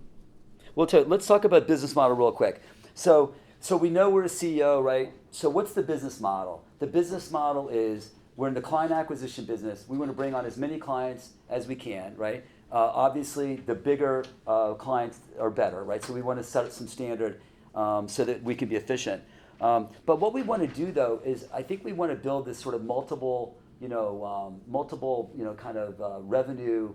let's talk about business model real quick. So we know we're a CEO, right? So what's the business model? The business model is we're in the client acquisition business. We want to bring on as many clients as we can, right? Obviously, the bigger clients are better, right? So we want to set some standard so that we can be efficient. But what we want to do, though, is I think we want to build this sort of multiple kind of revenue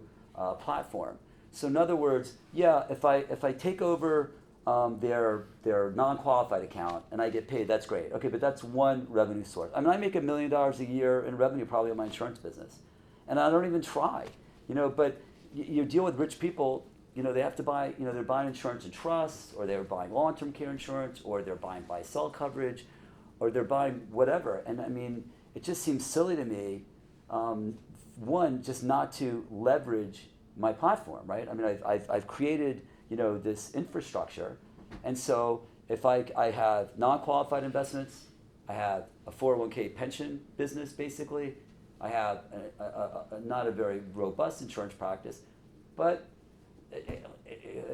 platform. So in other words, if I take over their non-qualified account and I get paid, that's great. Okay, but that's one revenue source. I mean, I make $1 million a year in revenue probably in my insurance business, and I don't even try. You know, but you deal with rich people. You know, they have to buy. You know, they're buying insurance and trusts, or they're buying long-term care insurance, or they're buying buy-sell coverage, or they're buying whatever. And I mean, it just seems silly to me. One, just not to leverage my platform, right? I mean, I've created, you know, this infrastructure, and so if I have non-qualified investments, I have a 401k pension business, basically. I have not a very robust insurance practice, but an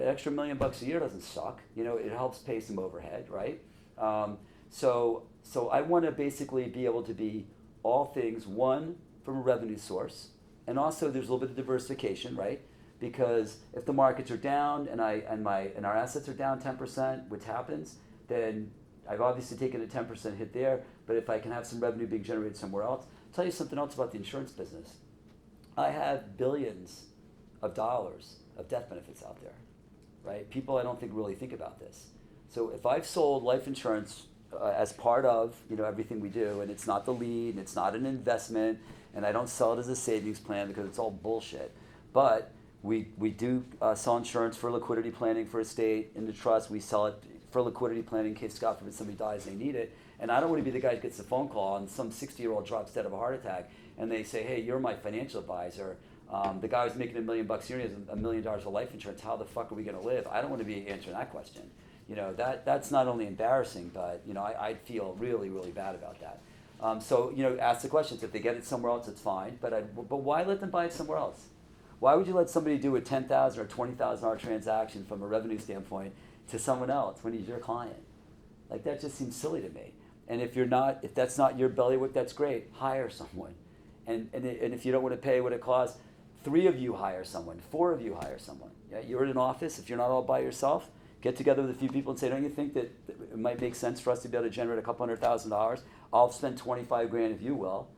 extra $1 million a year doesn't suck. You know, it helps pay some overhead, right? So I want to basically be able to be all things, one, from a revenue source, and also there's a little bit of diversification, right? Because if the markets are down and our assets are down 10%, which happens, then I've obviously taken a 10% hit there. But if I can have some revenue being generated somewhere else, I'll tell you something else about the insurance business. I have billions of dollars of death benefits out there, right? People I don't think really think about this. So if I've sold life insurance as part of, you know, everything we do, and it's not the lead, and it's not an investment, and I don't sell it as a savings plan because it's all bullshit, but we do sell insurance for liquidity planning for estate in the trust. We sell it for liquidity planning in case, God forbid, somebody dies and they need it. And I don't want to be the guy who gets the phone call and some 60-year-old drops dead of a heart attack and they say, hey, you're my financial advisor. The guy who's making $1 million a year has $1 million of life insurance. How the fuck are we going to live? I don't want to be answering that question. You know, that's not only embarrassing, but, you know, I'd feel really, really bad about that. So, you know, ask the questions. If they get it somewhere else, it's fine. But why let them buy it somewhere else? Why would you let somebody do a $10,000 or $20,000 transaction from a revenue standpoint to someone else when he's your client? Like, that just seems silly to me. And if that's not your bailiwick, that's great. Hire someone. And if you don't want to pay what it costs, 3 of you hire someone, 4 of you hire someone. Yeah, you're in an office. If you're not all by yourself, get together with a few people and say, don't you think that it might make sense for us to be able to generate a couple $100,000? I'll spend $25,000 if you will.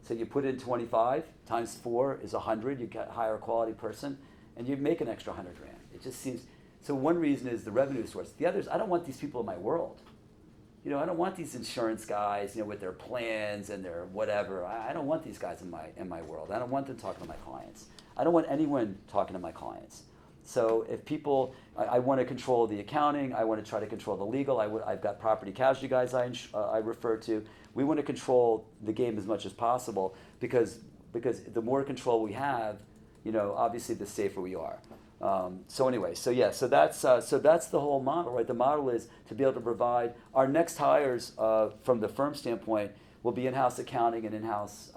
So you put in 25 times 4 is 100. You hire a quality person, and you make an extra $100,000. It just seems. So one reason is the revenue source. The other is I don't want these people in my world. You know, I don't want these insurance guys, you know, with their plans and their whatever. I don't want these guys in my world. I don't want them talking to my clients. I don't want anyone talking to my clients. So if people, I want to control the accounting. I want to try to control the legal. I've got property casualty guys I refer to. We want to control the game as much as possible because the more control we have, you know, obviously the safer we are. So that's the whole model, right? The model is to be able to provide our next hires from the firm standpoint will be in-house accounting and in-house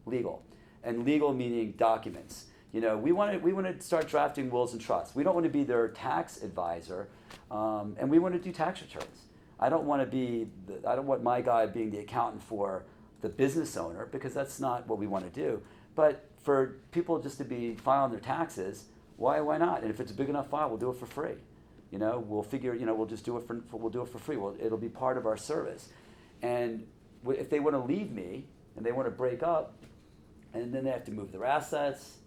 legal, and legal meaning documents. You know, we want to start drafting wills and trusts. We don't want to be their tax advisor, and we want to do tax returns. I don't want my guy being the accountant for the business owner, because that's not what we want to do. But for people just to be filing their taxes, why not? And if it's a big enough file, we'll do it for free. We'll figure, we'll just do it for free. It'll be part of our service. And if they want to leave me and they want to break up, and then they have to move their assets,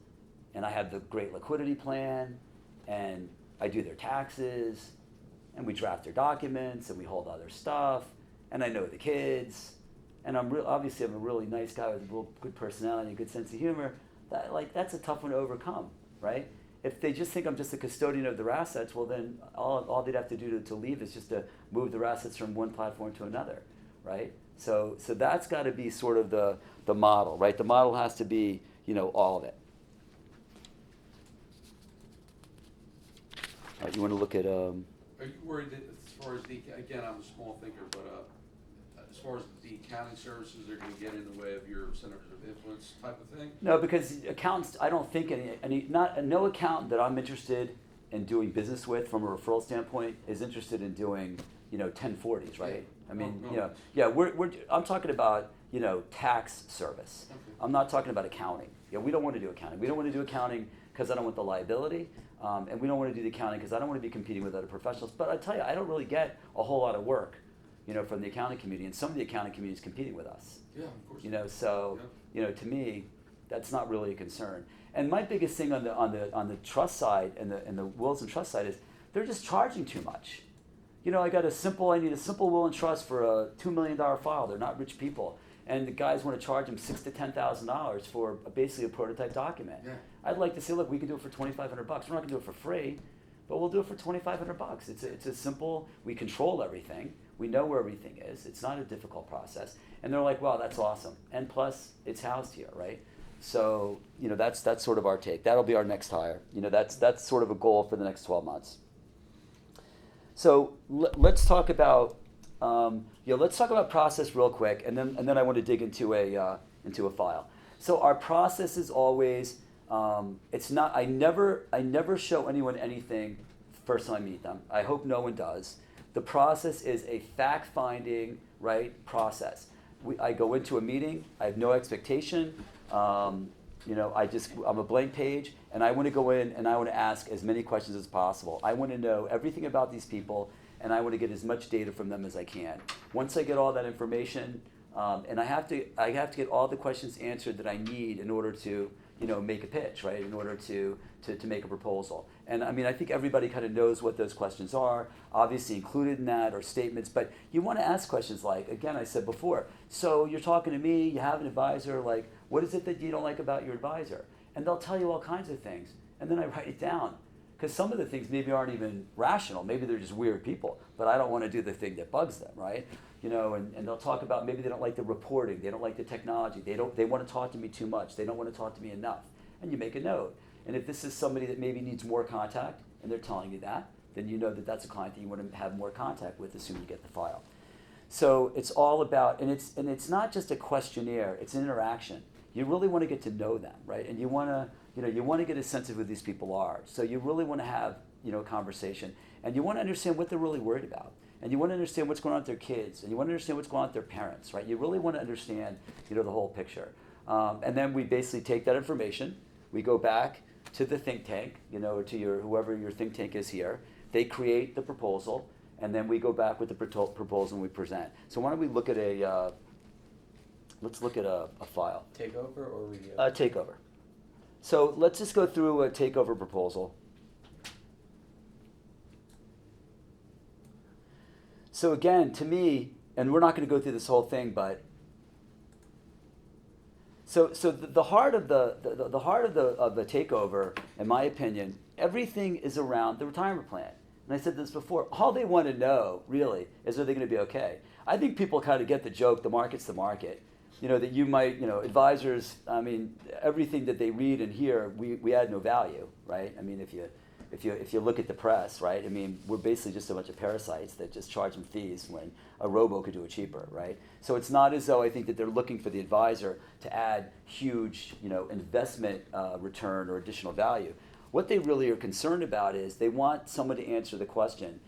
and I have the great liquidity plan, and I do their taxes, and we draft their documents, and we hold all their stuff, and I know the kids, and obviously I'm a really nice guy with a real good personality and a good sense of humor. That's a tough one to overcome, right? If they just think I'm just a custodian of their assets, well then all they'd have to do to leave is just to move their assets from one platform to another, right? So that's got to be sort of the model, right? The model has to be, all of it. All right, you want to look at. Are you worried that as far as again, I'm a small thinker, but as far as the accounting services are going to get in the way of your centers of influence type of thing? No, because accountants, I don't think no accountant that I'm interested in doing business with from a referral standpoint is interested in doing, 1040s, right? Yeah. I mean, No. I'm talking about, tax service. Okay. I'm not talking about accounting. We don't want to do accounting. We don't want to do accounting because I don't want the liability, and we don't want to do the accounting because I don't want to be competing with other professionals. But I tell you, I don't really get a whole lot of work, from the accounting community, and some of the accounting community is competing with us. Yeah, of course. So, to me, that's not really a concern. And my biggest thing on the trust side and the wills and trust side is they're just charging too much. I need a simple will and trust for a $2 million file. They're not rich people, and the guys want to charge them $6,000 to $10,000 for basically a prototype document. Yeah. I'd like to say, look, we can do it for $2,500. We're not going to do it for free, but we'll do it for $2,500. It's a simple. We control everything. We know where everything is. It's not a difficult process. And they're like, wow, that's awesome. And plus, it's housed here, right? So, that's sort of our take. That'll be our next hire. That's sort of a goal for the next 12 months. So let's talk about process real quick, and then I want to dig into a file. So our process is always it's not. I never show anyone anything first time I meet them. I hope no one does. The process is a fact-finding, right, process. I go into a meeting. I have no expectation. I'm a blank page, and I want to go in and I want to ask as many questions as possible. I want to know everything about these people, and I want to get as much data from them as I can. Once I get all that information, and I have to get all the questions answered that I need in order to, make a pitch, right? In order to make a proposal. And I think everybody kind of knows what those questions are. Obviously included in that are statements, but you want to ask questions like, again, I said before, so you're talking to me, you have an advisor, like, what is it that you don't like about your advisor? And they'll tell you all kinds of things. And then I write it down. Because some of the things maybe aren't even rational. Maybe they're just weird people. But I don't want to do the thing that bugs them, right? And they'll talk about maybe they don't like the reporting. They don't like the technology. They want to talk to me too much. They don't want to talk to me enough. And you make a note. And if this is somebody that maybe needs more contact, and they're telling you that, then you know that that's a client that you want to have more contact with as soon as you get the file. So it's all about, and it's not just a questionnaire. It's an interaction. You really want to get to know them, right? And you want to get a sense of who these people are. So you really want to have, a conversation, and you want to understand what they're really worried about, and you want to understand what's going on with their kids, and you want to understand what's going on with their parents, right? You really want to understand, the whole picture. And then we basically take that information, we go back to the think tank, or to whoever your think tank is here. They create the proposal, and then we go back with the proposal and we present. So why don't we look at let's look at a file. Takeover or review? Takeover. So let's just go through a takeover proposal. So again, to me, and we're not going to go through this whole thing, but so the heart of the heart of the takeover, in my opinion, everything is around the retirement plan. And I said this before. All they want to know really is, are they going to be okay? I think people kind of get the joke. The market's the market. That you might, advisors, everything that they read and hear, we add no value, right? If you look at the press, right? We're basically just a bunch of parasites that just charge them fees when a robo could do it cheaper, right? So it's not as though I think that they're looking for the advisor to add huge, investment return or additional value. What they really are concerned about is they want someone to answer the question,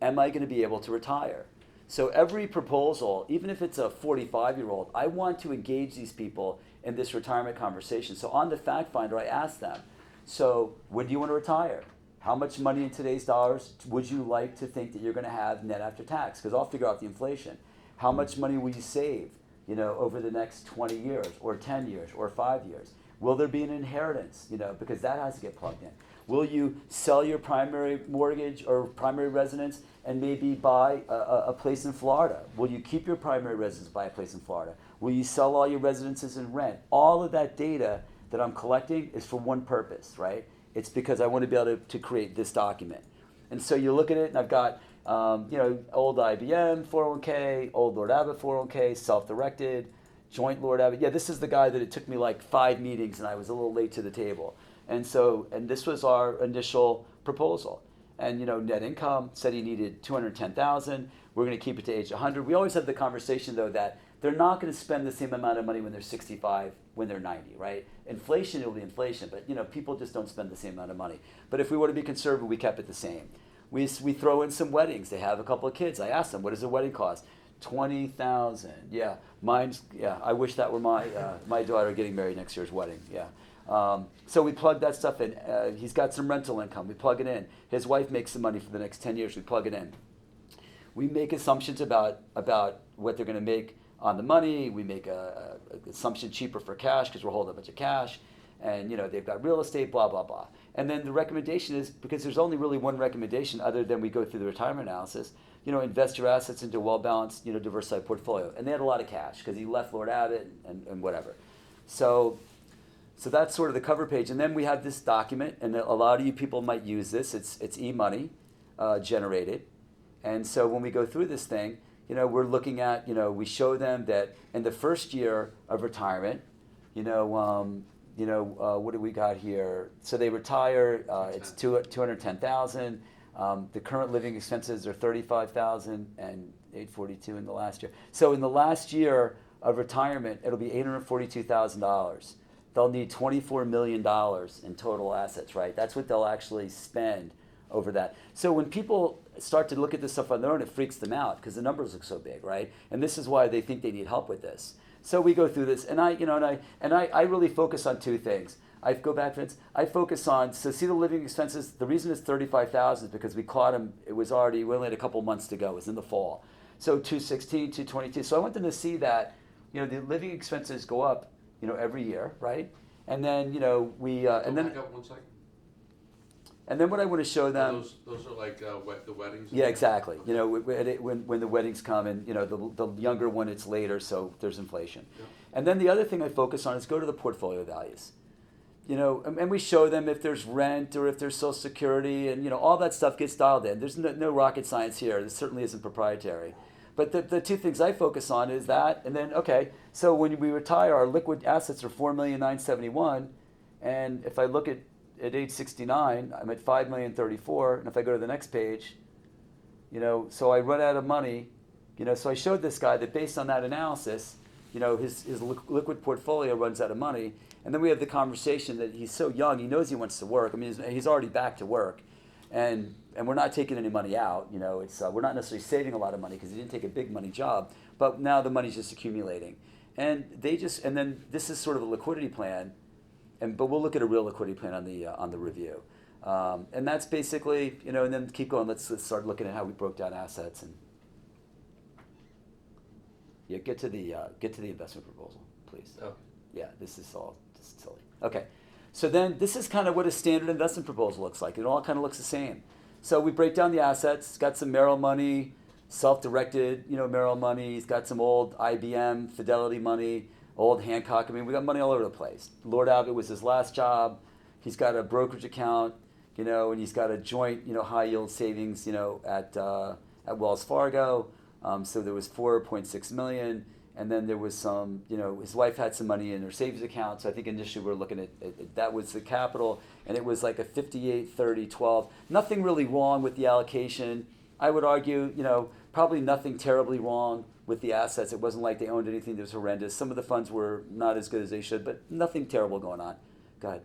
am I going to be able to retire? So every proposal, even if it's a 45-year-old, I want to engage these people in this retirement conversation. So on the fact finder, I ask them, so when do you want to retire? How much money in today's dollars would you like to think that you're going to have net after tax? Because I'll figure out the inflation. How much money will you save, over the next 20 years or 10 years or 5 years? Will there be an inheritance, because that has to get plugged in. Will you sell your primary mortgage or primary residence and maybe buy a place in Florida? Will you keep your primary residence, buy a place in Florida? Will you sell all your residences and rent? All of that data that I'm collecting is for one purpose, right? It's because I want to be able to create this document. And so you look at it, and I've got old IBM 401k, old Lord Abbott 401k, self-directed, joint Lord Abbott. Yeah, this is the guy that it took me like 5 meetings and I was a little late to the table. And this was our initial proposal. And net income said he needed 210,000. We're going to keep it to age 100. We always have the conversation though that they're not going to spend the same amount of money when they're 65, when they're 90, right? Inflation will be inflation, but people just don't spend the same amount of money. But if we were to be conservative, we kept it the same. We throw in some weddings. They have a couple of kids. I asked them, what does a wedding cost? 20,000. Yeah, mine's. Yeah, I wish that were my daughter getting married next year's wedding. Yeah. So we plug that stuff in. He's got some rental income. We plug it in. His wife makes some money for the next 10 years. We plug it in. We make assumptions about what they're going to make on the money. We make a assumption cheaper for cash because we're holding a bunch of cash. And they've got real estate, blah, blah, blah. And then the recommendation is, because there's only really one recommendation other than we go through the retirement analysis, invest your assets into a well-balanced, diversified portfolio. And they had a lot of cash because he left Lord Abbott and whatever. So that's sort of the cover page. And then we have this document, and a lot of you people might use this. It's e-money generated. And so when we go through this thing, we're looking at, we show them that in the first year of retirement, what do we got here? So they retire, it's 210,000. The current living expenses are 35,000 and 842 in the last year. So in the last year of retirement, it'll be $842,000. They'll need $24 million in total assets, right? That's what they'll actually spend over that. So when people start to look at this stuff on their own, it freaks them out because the numbers look so big, right? And this is why they think they need help with this. So we go through this, and I really focus on two things. I go back, Vince. I focus on, so see the living expenses. The reason it's 35,000 is because we caught him. We only had a couple months to go. It was in the fall. So 216, 222. So I want them to see that, the living expenses go up, every year, right? And then, we and then Back up 1 second. and then what I want to show them. Those are like the weddings. Yeah, exactly. When the weddings come, and the younger one, it's later, so there's inflation. Yeah. And then the other thing I focus on is go to the portfolio values. And we show them if there's rent or if there's Social Security, and all that stuff gets dialed in. There's no rocket science here. This certainly isn't proprietary. But the two things I focus on is that, and then so when we retire, our liquid assets are $4,971,000, and if I look at age 69, I'm at $5,034,000, and if I go to the next page, so I run out of money, so I showed this guy that based on that analysis, his liquid portfolio runs out of money, and then we have the conversation that he's so young, he knows he wants to work. I mean, he's already back to work, and we're not taking any money out. It's we're not necessarily saving a lot of money because he didn't take a big money job, but now the money's just accumulating, and then this is sort of a liquidity plan. But we'll look at a real liquidity plan on the review, and that's basically and then keep going. Let's start looking at how we broke down assets and get to the investment proposal, please. Okay. Yeah, this is all just silly. Okay, so then this is kind of what a standard investment proposal looks like. It all kind of looks the same. So we break down the assets. It's got some Merrill money, self-directed Merrill money. He's got some old IBM Fidelity money. Old Hancock. I mean, we got money all over the place. Lord Abbott was his last job. He's got a brokerage account, and he's got a joint, high yield savings, at Wells Fargo. So there was $4.6 million, and then there was some, his wife had some money in her savings account. So I think initially we were looking at that was the capital, and it was like a 58, 30, 12. Nothing really wrong with the allocation. I would argue, probably nothing terribly wrong with the assets. It wasn't like they owned anything that was horrendous. Some of the funds were not as good as they should, but nothing terrible going on. Go ahead.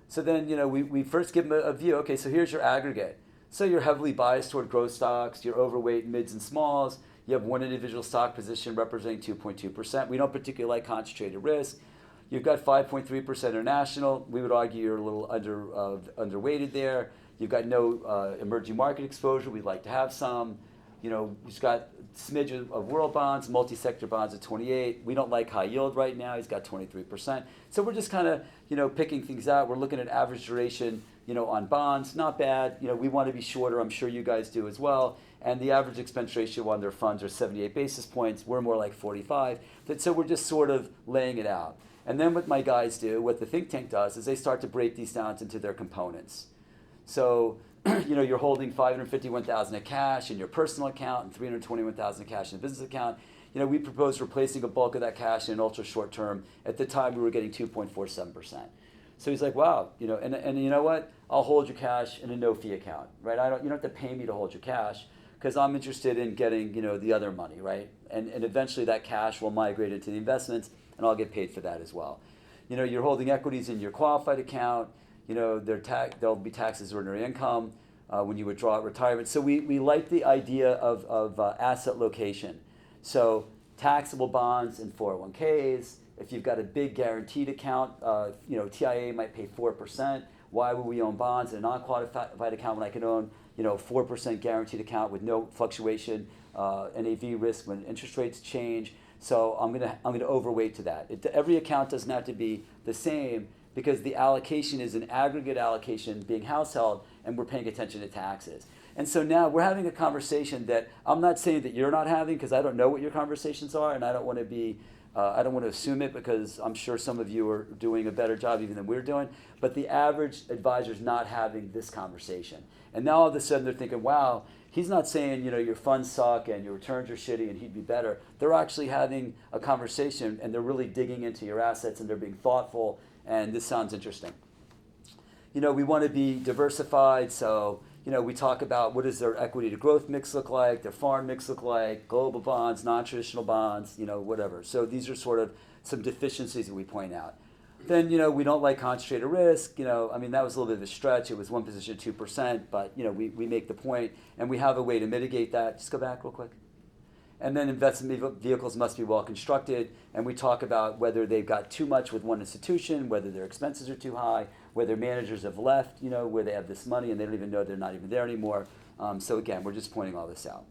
So then, we first give them a view. Okay, so here's your aggregate. So you're heavily biased toward growth stocks, you're overweight mids and smalls, you have one individual stock position representing 2.2%. We don't particularly like concentrated risk. You've got 5.3% international. We would argue you're a little underweighted there. You've got no emerging market exposure. We'd like to have some. He's got a smidge of world bonds, multi-sector bonds at 28. We don't like high yield right now. He's got 23%. So we're just kind of, picking things out. We're looking at average duration, on bonds. Not bad. We want to be shorter. I'm sure you guys do as well. And the average expense ratio on their funds are 78 basis points. We're more like 45. So we're just sort of laying it out. And then what my guys do, what the think tank does, is they start to break these down into their components. So, you're holding $551,000 in cash in your personal account and $321,000 in cash in a business account. We propose replacing a bulk of that cash in an ultra short term. At the time, we were getting 2.47%. So he's like, wow, and you know what? I'll hold your cash in a no-fee account, right? You don't have to pay me to hold your cash because I'm interested in getting, the other money, right? And eventually that cash will migrate into the investments, and I'll get paid for that as well. You're holding equities in your qualified account. There'll be tax as ordinary income when you withdraw at retirement. So we like the idea of asset location. So taxable bonds and 401ks. If you've got a big guaranteed account, TIA might pay 4%. Why would we own bonds in a non-qualified account when I can own 4% guaranteed account with no fluctuation, NAV risk when interest rates change? So I'm gonna overweight to that. Every account doesn't have to be the same because the allocation is an aggregate allocation being household, and we're paying attention to taxes. And so now we're having a conversation that I'm not saying that you're not having because I don't know what your conversations are, and I don't want to assume it because I'm sure some of you are doing a better job even than we're doing. But the average advisor is not having this conversation, and now all of a sudden they're thinking, wow. He's not saying, your funds suck and your returns are shitty and he'd be better. They're actually having a conversation and they're really digging into your assets and they're being thoughtful, and this sounds interesting. We want to be diversified, so, we talk about what does their equity to growth mix look like, their foreign mix look like, global bonds, non-traditional bonds, whatever. So these are sort of some deficiencies that we point out. Then, we don't like concentrated risk. That was a little bit of a stretch. It was one position at 2%, but, we make the point, and we have a way to mitigate that. Just go back real quick. And then investment vehicles must be well constructed, and we talk about whether they've got too much with one institution, whether their expenses are too high, whether managers have left, where they have this money and they don't even know they're not even there anymore. So again, we're just pointing all this out.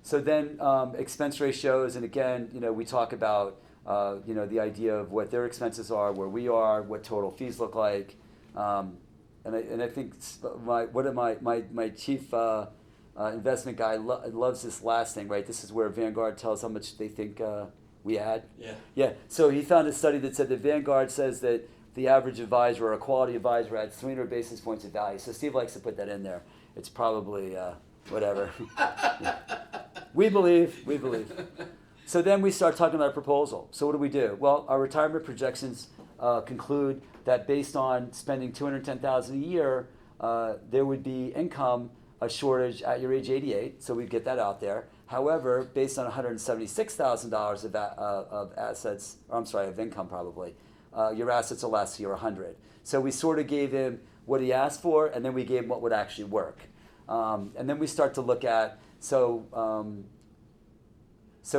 So then expense ratios, and again, we talk about the idea of what their expenses are, where we are, what total fees look like, and I think my chief investment guy loves this last thing, right? This is where Vanguard tells how much they think we add. Yeah. So he found a study that said that Vanguard says that the average advisor or a quality advisor adds 300 basis points of value. So Steve likes to put that in there. It's probably whatever. We believe. So then we start talking about a proposal. So what do we do? Well, our retirement projections conclude that based on spending $210,000 a year, there would be income a shortage at your age 88. So we get that out there. However, based on $176,000 of assets, of income probably, your assets will last you 100. So we sort of gave him what he asked for, and then we gave him what would actually work. And then we start to look at so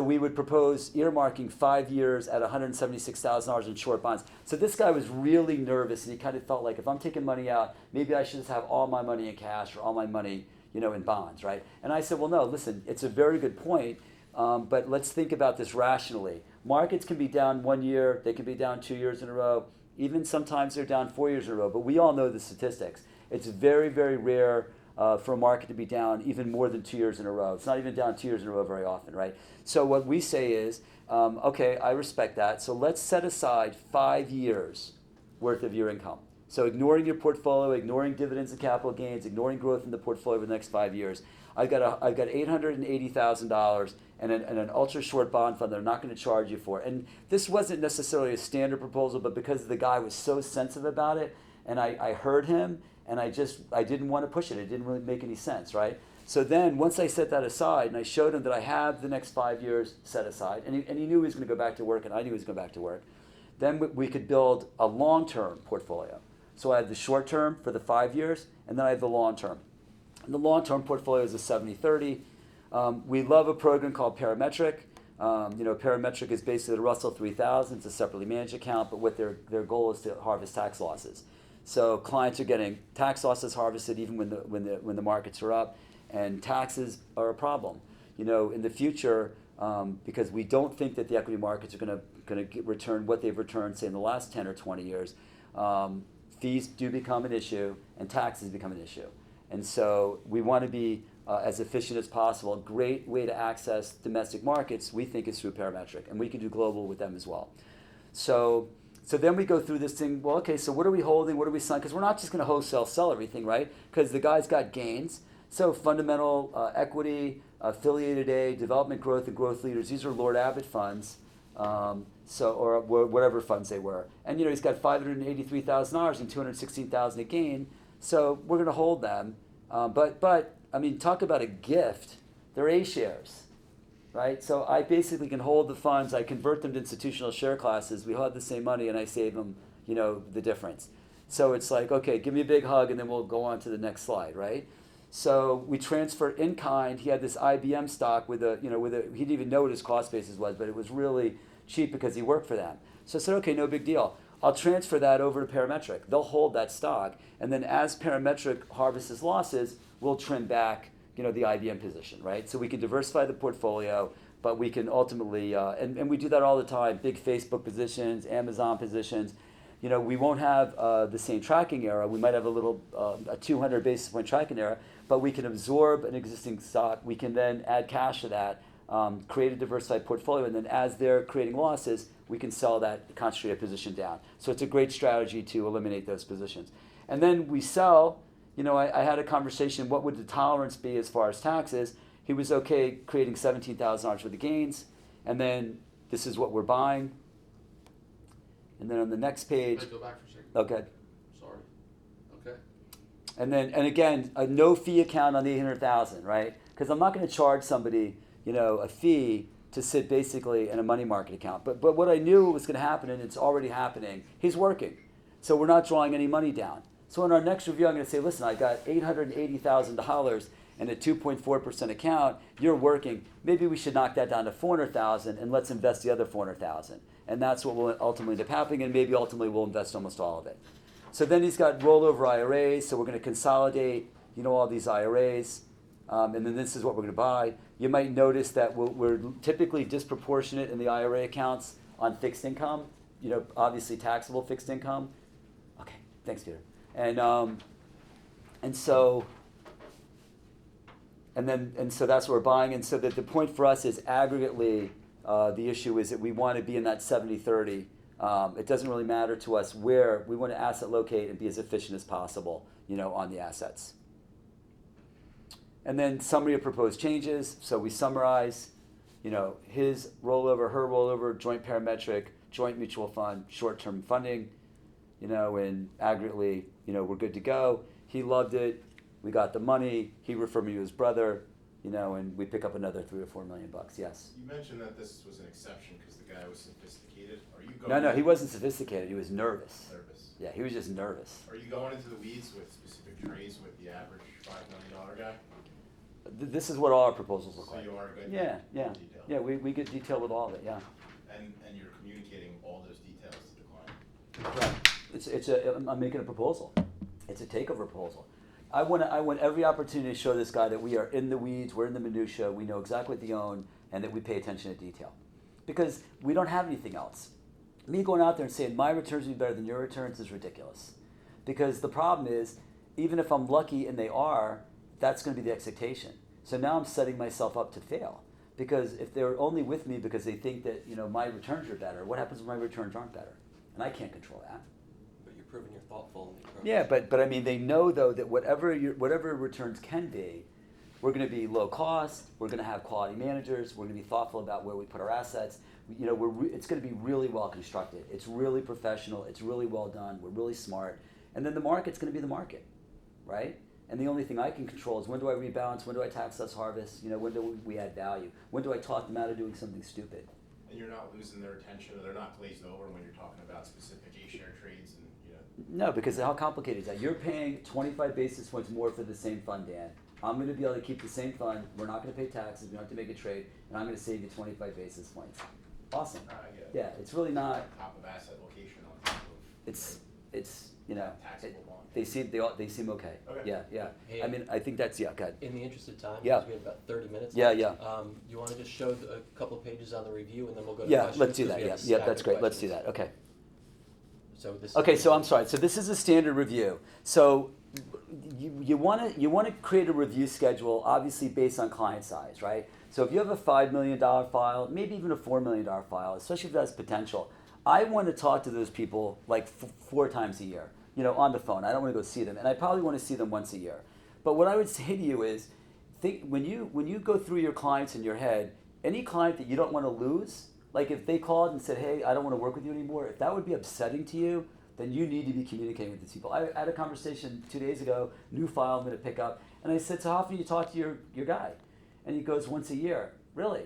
we would propose earmarking 5 years at $176,000 in short bonds. So this guy was really nervous, and he kind of felt like if I'm taking money out, maybe I should just have all my money in cash or all my money, in bonds, right? And I said, well, no, listen, it's a very good point, but let's think about this rationally. Markets can be down 1 year, they can be down 2 years in a row, even sometimes they're down 4 years in a row, but we all know the statistics. It's very, very rare for a market to be down even more than 2 years in a row. It's not even down 2 years in a row very often, right? So what we say is, okay, I respect that. So let's set aside 5 years worth of your income. So ignoring your portfolio, ignoring dividends and capital gains, ignoring growth in the portfolio over the next 5 years. I've got $880,000 and an ultra short bond fund that I'm not going to charge you for. And this wasn't necessarily a standard proposal, but because the guy was so sensitive about it, and I heard him, and I didn't want to push it. It didn't really make any sense, right? So then once I set that aside and I showed him that I have the next 5 years set aside, and he knew he was going to go back to work and I knew he was going back to work, then we could build a long-term portfolio. So I have the short term for the 5 years, and then I have the long term. And the long term portfolio is a 70-30. We love a program called Parametric. Parametric is basically the Russell 3000. It's a separately managed account, but what their goal is to harvest tax losses. So clients are getting tax losses harvested even when the markets are up, and taxes are a problem. In the future, because we don't think that the equity markets are going to return what they've returned, say, in the last 10 or 20 years, fees do become an issue and taxes become an issue. And so we want to be as efficient as possible. A great way to access domestic markets, we think, is through Parametric, and we can do global with them as well. So then we go through this thing, well, okay, so what are we holding, what are we selling? Because we're not just going to wholesale sell everything, right? Because the guy's got gains. So fundamental equity, affiliated A, development growth, and growth leaders, these are Lord Abbott funds, or whatever funds they were. And he's got $583,000 and $216,000 a gain, so we're going to hold them. But I mean, talk about a gift. They're A shares, right? So I basically can hold the funds, I convert them to institutional share classes, we hold the same money, and I save them, the difference. So it's like, okay, give me a big hug, and then we'll go on to the next slide, right? So we transfer in kind. He had this IBM stock with he didn't even know what his cost basis was, but it was really cheap because he worked for them. So I said, okay, no big deal. I'll transfer that over to Parametric. They'll hold that stock, and then as Parametric harvests his losses, we'll trim back, the IBM position, right? So we can diversify the portfolio, but we can ultimately, and we do that all the time. Big Facebook positions, Amazon positions. We won't have the same tracking error. We might have a 200 basis point tracking error, but we can absorb an existing stock. We can then add cash to that, create a diversified portfolio, and then as they're creating losses, we can sell that concentrated position down. So it's a great strategy to eliminate those positions. And then we sell. I had a conversation, what would the tolerance be as far as taxes? He was okay creating $17,000 worth of gains, and then this is what we're buying. And then on the next page, Go back for a second. okay. Sorry. Okay. And again, a no fee account on the 800,000, right? Because I'm not going to charge somebody, a fee to sit basically in a money market account. But what I knew was going to happen, and it's already happening. He's working, so we're not drawing any money down. So in our next review, I'm going to say, listen, I got $880,000 in a 2.4% account. You're working. Maybe we should knock that down to $400,000, and let's invest the other $400,000. And that's what will ultimately end up happening, and maybe ultimately we'll invest almost all of it. So then he's got rollover IRAs, so we're going to consolidate, all these IRAs, and then this is what we're going to buy. You might notice that we're typically disproportionate in the IRA accounts on fixed income, obviously taxable fixed income. Okay, thanks, Peter. And so that's what we're buying, and so that the point for us is aggregately. The issue is that we want to be in that 70-30. It doesn't really matter to us where we want to asset locate and be as efficient as possible, on the assets. And then summary of proposed changes. So we summarize, his rollover, her rollover, joint parametric, joint mutual fund, short-term funding, and aggregately, we're good to go. He loved it. We got the money. He referred me to his brother. And we pick up another $3 or $4 million. Yes. You mentioned that this was an exception because the guy was sophisticated. Are you going? No, he wasn't sophisticated. He was nervous. Nervous. Yeah, he was just nervous. Are you going into the weeds with specific trades with the average $5 million guy? This is what all our proposals look So like. you are going Yeah. detail. Yeah, we get detail with all of it. Yeah. And you're communicating all those details to the client. Right. I'm making a proposal. It's a takeover proposal. I want every opportunity to show this guy that we are in the weeds, we're in the minutia, we know exactly what they own, and that we pay attention to detail. Because we don't have anything else. Me going out there and saying my returns will be better than your returns is ridiculous. Because the problem is, even if I'm lucky and they are, that's going to be the expectation. So now I'm setting myself up to fail. Because if they're only with me because they think that my returns are better, what happens when my returns aren't better? And I can't control that. Proving you're thoughtful in the approach. Yeah, but I mean, they know though that whatever returns can be, we're going to be low cost. We're going to have quality managers. We're going to be thoughtful about where we put our assets. It's going to be really well constructed. It's really professional. It's really well done. We're really smart. And then the market's going to be the market, right? And the only thing I can control is when do I rebalance? When do I tax less harvest? When do we add value? When do I talk them out of doing something stupid? And you're not losing their attention, or they're not glazed over when you're talking about specific A-share trades and, No, because how complicated is that? You're paying 25 basis points more for the same fund, Dan. I'm going to be able to keep the same fund. We're not going to pay taxes. We don't have to make a trade, and I'm going to save you 25 basis points. Awesome. I get it. Yeah, it's really not. Top of asset location on top of. It's Taxable bond. they seem okay. Okay. Yeah. Hey. I mean, I think that's yeah. Good. In the interest of time, Yeah. because we have about 30 minutes Yeah, left, yeah. you want to just show a couple of pages on the review, and then we'll go to Yeah, questions? let's do 'cause that. we have Yeah, a stack that's of great. Let's do questions. that. Okay. So this. Okay, so I'm sorry. So this is a standard review. So you want to create a review schedule, obviously based on client size, right? So if you have a $5 million file, maybe even a $4 million file, especially if that's potential, I want to talk to those people like 4 times a year, on the phone. I don't want to go see them, and I probably want to see them once a year. But what I would say to you is, think when you go through your clients in your head, any client that you don't want to lose. Like if they called and said, hey, I don't want to work with you anymore, if that would be upsetting to you, then you need to be communicating with these people. I had a conversation 2 days ago, new file I'm going to pick up, and I said, so how often do you talk to your guy? And he goes, once a year. Really?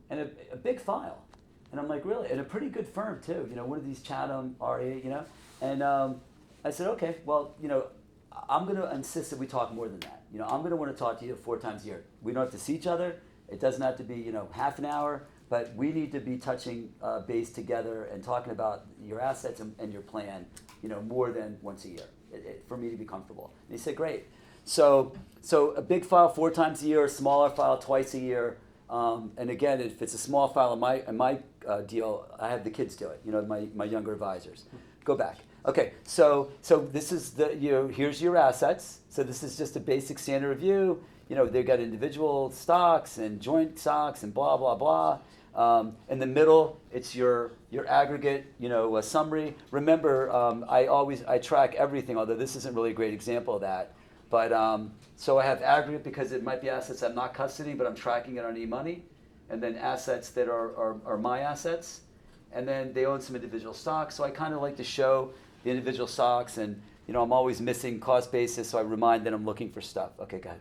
And a big file. And I'm like, really? And a pretty good firm too, one of these Chatham, RA, And I said, okay, well, I'm going to insist that we talk more than that. I'm going to want to talk to you 4 times a year. We don't have to see each other. It doesn't have to be, half an hour. But we need to be touching base together and talking about your assets and your plan, more than once a year, for me to be comfortable. And he said, great. So a big file 4 times a year, a smaller file twice a year. And again, if it's a small file in my deal, I have the kids do it. My younger advisors. Go back. Okay. So this is here's your assets. So this is just a basic standard review. They've got individual stocks and joint stocks and blah blah blah. In the middle, it's your aggregate, a summary. Remember, I track everything, although this isn't really a great example of that. But so I have aggregate because it might be assets I'm not custodying, but I'm tracking it on e-money, and then assets that are my assets, and then they own some individual stocks. So I kind of like to show the individual stocks, and I'm always missing cost basis, so I remind that I'm looking for stuff. Okay, go ahead.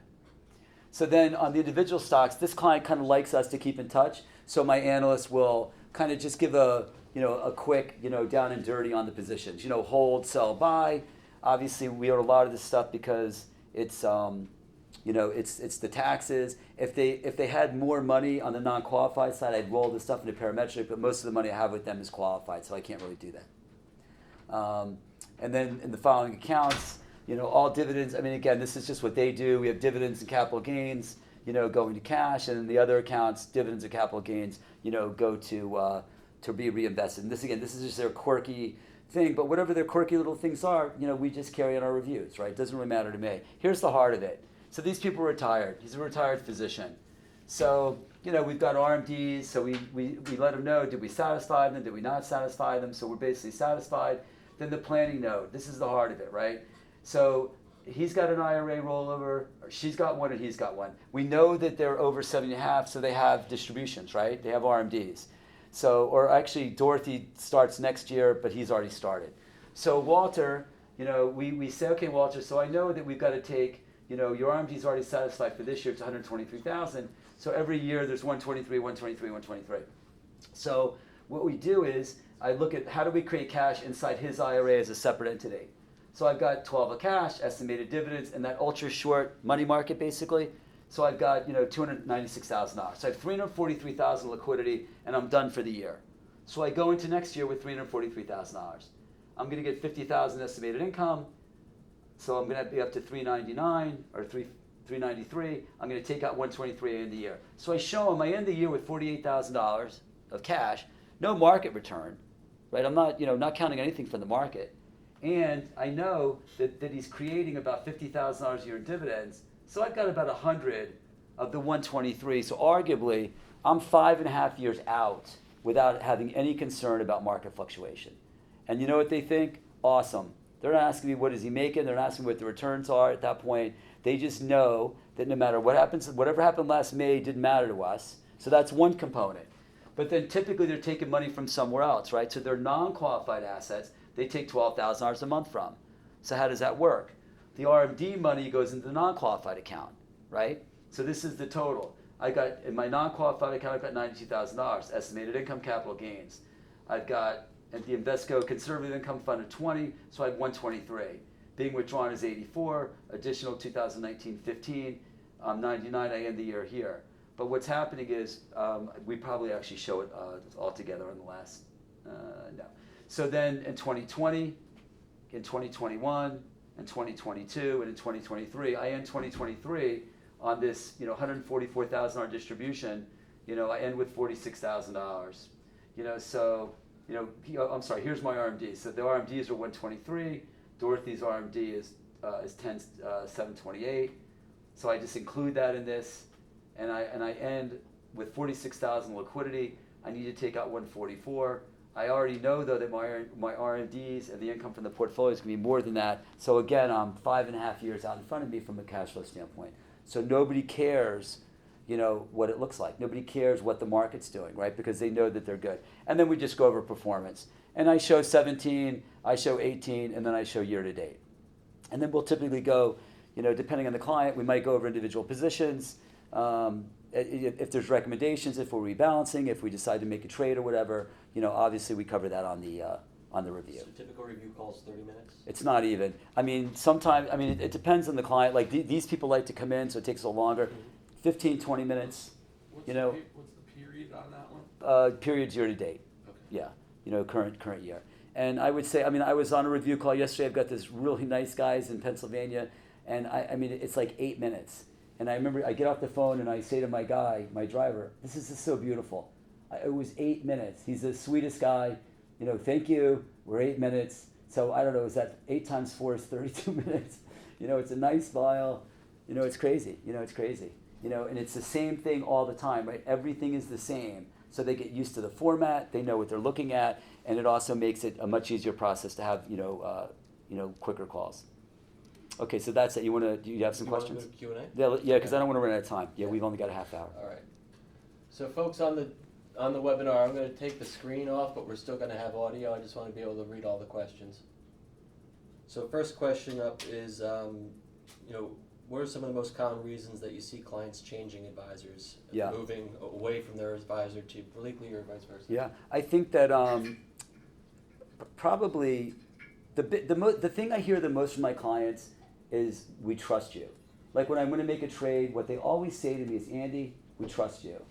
So then on the individual stocks, this client kind of likes us to keep in touch. So my analyst will kind of just give a quick, down and dirty on the positions. Hold, sell, buy. Obviously, we own a lot of this stuff because it's, it's the taxes. If they had more money on the non-qualified side, I'd roll this stuff into parametric. But most of the money I have with them is qualified, so I can't really do that. And then in the following accounts, all dividends. I mean, again, this is just what they do. We have dividends and capital gains, going to cash, and then the other accounts, dividends and capital gains, go to be reinvested. And this is just their quirky thing. But whatever their quirky little things are, we just carry on our reviews, right? It doesn't really matter to me. Here's the heart of it. So these people are retired. He's a retired physician. So we've got RMDs. So we let them know, did we satisfy them? Did we not satisfy them? So we're basically satisfied. Then the planning node. This is the heart of it, right? So he's got an IRA rollover, or she's got one, and he's got one. We know that they're over 7.5, so they have distributions, right? They have RMDs. So, or actually, Dorothy starts next year, but he's already started. So Walter, we say, okay, Walter, so I know that we've got to take, your RMD's already satisfied for this year, it's 123,000. So every year there's 123, 123, 123. So what we do is, I look at how do we create cash inside his IRA as a separate entity. So I've got 12 of cash, estimated dividends, and that ultra short money market basically. So I've got $296,000. So I have $343,000 liquidity, and I'm done for the year. So I go into next year with $343,000. I'm going to get $50,000 estimated income. So I'm going to be up to $399 or $393. I'm going to take out $123 in the year. So I show him I end the year with $48,000 of cash, no market return, right? I'm not not counting anything from the market. And I know that he's creating about $50,000 a year in dividends. So I've got about 100 of the 123. So arguably, I'm 5.5 years out without having any concern about market fluctuation. And you know what they think? Awesome. They're not asking me what is he making. They're not asking what the returns are at that point. They just know that no matter what happens, whatever happened last May didn't matter to us. So that's one component. But then typically they're taking money from somewhere else, right? So they're non-qualified assets. They take $12,000 a month from. So how does that work? The RMD money goes into the non-qualified account, right? So this is the total. I got, in my non-qualified account, I've got $92,000, estimated income capital gains. I've got, at the Invesco conservative income fund of 20, so I have 123. Being withdrawn is 84, additional 2019, 15, 99, I end the year here. But what's happening is, we probably actually show it all together on the last, no. So then in 2020, in 2021, in 2022, and in 2023, I end 2023 on this, $144,000 distribution, I end with $46,000. So, I'm sorry, here's my RMD. So the RMDs are 123, Dorothy's RMD is 728. So I just include that in this, and I end with 46,000 liquidity. I need to take out 144. I already know though that my RMDs and the income from the portfolio is going to be more than that. So again, I'm 5.5 years out in front of me from a cash flow standpoint. So nobody cares, what it looks like. Nobody cares what the market's doing, right? Because they know that they're good. And then we just go over performance. And I show 17, I show 18, and then I show year to date. And then we'll typically go, depending on the client, we might go over individual positions. If there's recommendations, if we're rebalancing, if we decide to make a trade or whatever, obviously we cover that on the review. So typical review calls 30 minutes? It's not even. Sometimes, it depends on the client. Like these people like to come in, so it takes a little longer, 15, 20 minutes. What's You the know, what's the period on that one? Periods year to date. Okay. Yeah, current year. And I would say, I was on a review call yesterday. I've got this really nice guys in Pennsylvania, and it's like 8 minutes. And I remember I get off the phone and I say to my guy, my driver, this is just so beautiful. It was 8 minutes. He's the sweetest guy. Thank you. We're 8 minutes. So I don't know, is that 8 times 4 is 32 minutes? It's a nice file. It's crazy. It's crazy. And it's the same thing all the time, right? Everything is the same. So they get used to the format. They know what they're looking at, and it also makes it a much easier process to have quicker calls. Okay, so that's it. Do you have some questions? You want to go to Q&A? Yeah, because I don't want to run out of time. Yeah, we've only got a half hour. All right. So folks on the webinar, I'm going to take the screen off, but we're still going to have audio. I just want to be able to read all the questions. So first question up is, what are some of the most common reasons that you see clients changing advisors, Yeah. moving away from their advisor to Bleakley or vice versa? Yeah, I think that probably the thing I hear the most from my clients is we trust you. Like when I'm going to make a trade, what they always say to me is, Andy, we trust you.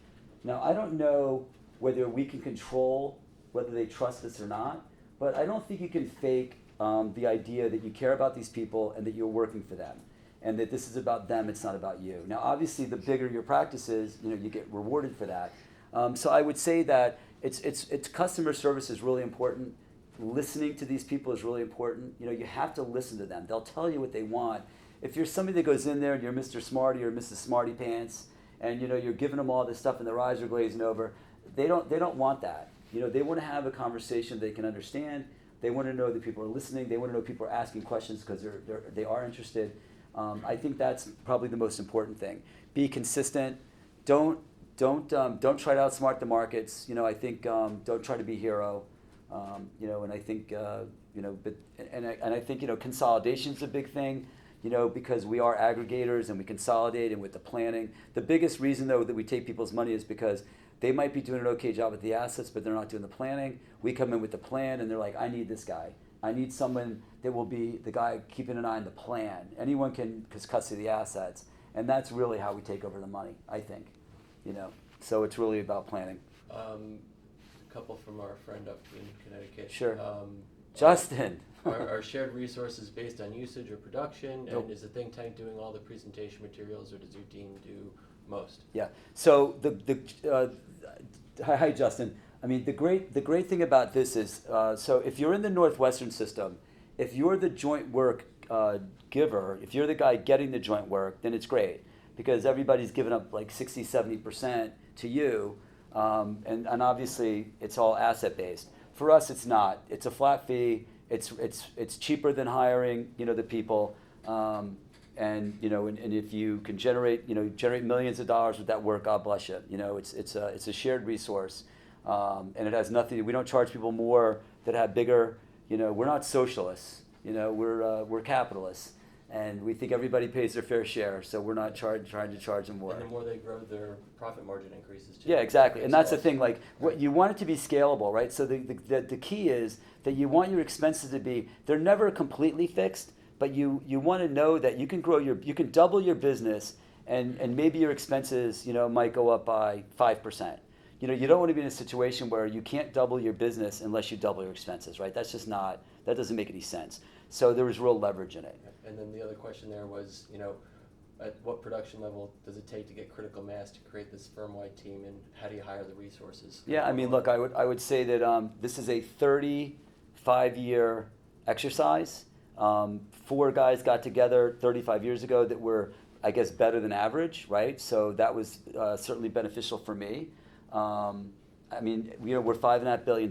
Now, I don't know whether we can control whether they trust us or not, but I don't think you can fake the idea that you care about these people and that you're working for them and that this is about them, it's not about you. Now, obviously, the bigger your practice is, you get rewarded for that. So I would say that it's customer service is really important. Listening to these people is really important. You have to listen to them. They'll tell you what they want. If you're somebody that goes in there and you're Mr. Smarty or Mrs. Smarty Pants, and you're giving them all this stuff and their eyes are glazing over, they don't want that. They want to have a conversation they can understand. They want to know that people are listening. They want to know people are asking questions because they are interested. I think that's probably the most important thing. Be consistent. Don't try to outsmart the markets. I think don't try to be hero. And I think I think consolidation's a big thing. Because we are aggregators and we consolidate, and with the planning. The biggest reason though that we take people's money is because they might be doing an okay job with the assets, but they're not doing the planning. We come in with the plan and they're like, I need this guy. I need someone that will be the guy keeping an eye on the plan. Anyone can custody the assets. And that's really how we take over the money, I think. So it's really about planning. A couple from our friend up in Connecticut. Sure. Justin. Are shared resources based on usage or production? Nope. And is the think tank doing all the presentation materials, or does your team do most? Yeah. So hi Justin. The great thing about this is so if you're in the Northwestern system, if you're the joint work giver, if you're the guy getting the joint work, then it's great because everybody's giving up like 60-70% to you, and obviously it's all asset based. For us, it's not. It's a flat fee. It's cheaper than hiring the people, and if you can generate millions of dollars with that work, God bless you. It's a shared resource, and it has nothing. We don't charge people more that have bigger. We're not socialists. We're capitalists, and we think everybody pays their fair share, so we're not trying to charge them more. And the more they grow, their profit margin increases too. Yeah, exactly, and that's the Fixed thing. costs. Like, what you want it to be scalable, right? So the key is that you want your expenses to be, they're never completely fixed, but you want to know that you can you can double your business, and maybe your expenses, might go up by 5%. You don't want to be in a situation where you can't double your business unless you double your expenses, right? That's just not, that doesn't make any sense. So there was real leverage in it. And then the other question there was, at what production level does it take to get critical mass to create this firm-wide team, and how do you hire the resources? Yeah, I mean, look, I would say that this is a 35-year exercise. 4 guys got together 35 years ago that were, I guess, better than average, right? So that was certainly beneficial for me. I mean, we're $5.5 billion.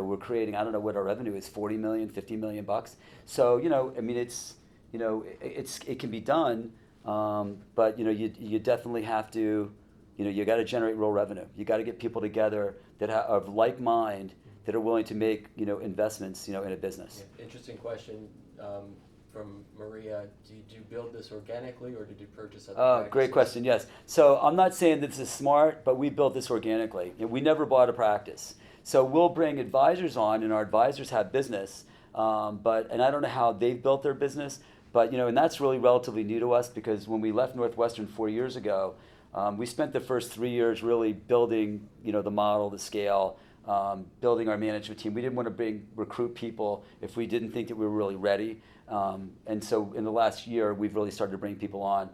We're creating, I don't know what our revenue is, 40 million, 50 million bucks. So, I mean, it can be done, but you definitely have to, you got to generate real revenue. You got to get people together that are of like mind, that are willing to make, investments, in a business. Yeah, interesting question from Maria. Did you build this organically, or did you purchase other practices? Great question, yes. So I'm not saying that this is smart, but we built this organically. We never bought a practice. So we'll bring advisors on, and our advisors have business, and I don't know how they've built their business, but and that's really relatively new to us, because when we left Northwestern 4 years ago, we spent the first 3 years really building, the model, the scale, building our management team. We didn't want to recruit people if we didn't think that we were really ready. And so in the last year, we've really started to bring people on.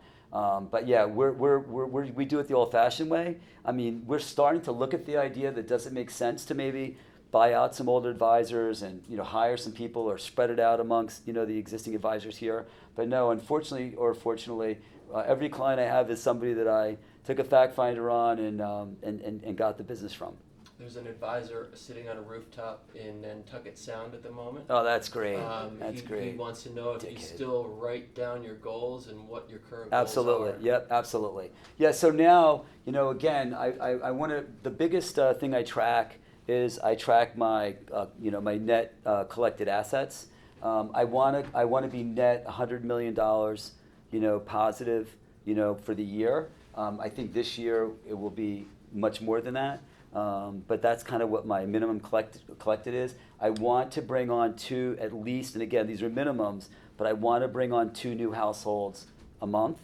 But yeah, we do it the old-fashioned way. I mean, we're starting to look at the idea that does it make sense to maybe buy out some older advisors and hire some people, or spread it out amongst the existing advisors here. But no, unfortunately or fortunately, every client I have is somebody that I took a fact finder on and got the business from. There's an advisor sitting on a rooftop in Nantucket Sound at the moment. Oh, that's great. That's He great. wants to know if you Dickhead. still write down your goals and what your current Absolutely. goals are. Yep. Absolutely. Yeah. So now, again, I want to. The biggest thing I track is I track my, my net collected assets. I want to be net $100 million, positive, for the year. I think this year it will be much more than that. But that's kind of what my minimum collected is. I want to bring on 2 at least, and again, these are minimums, but I want to bring on 2 new households a month.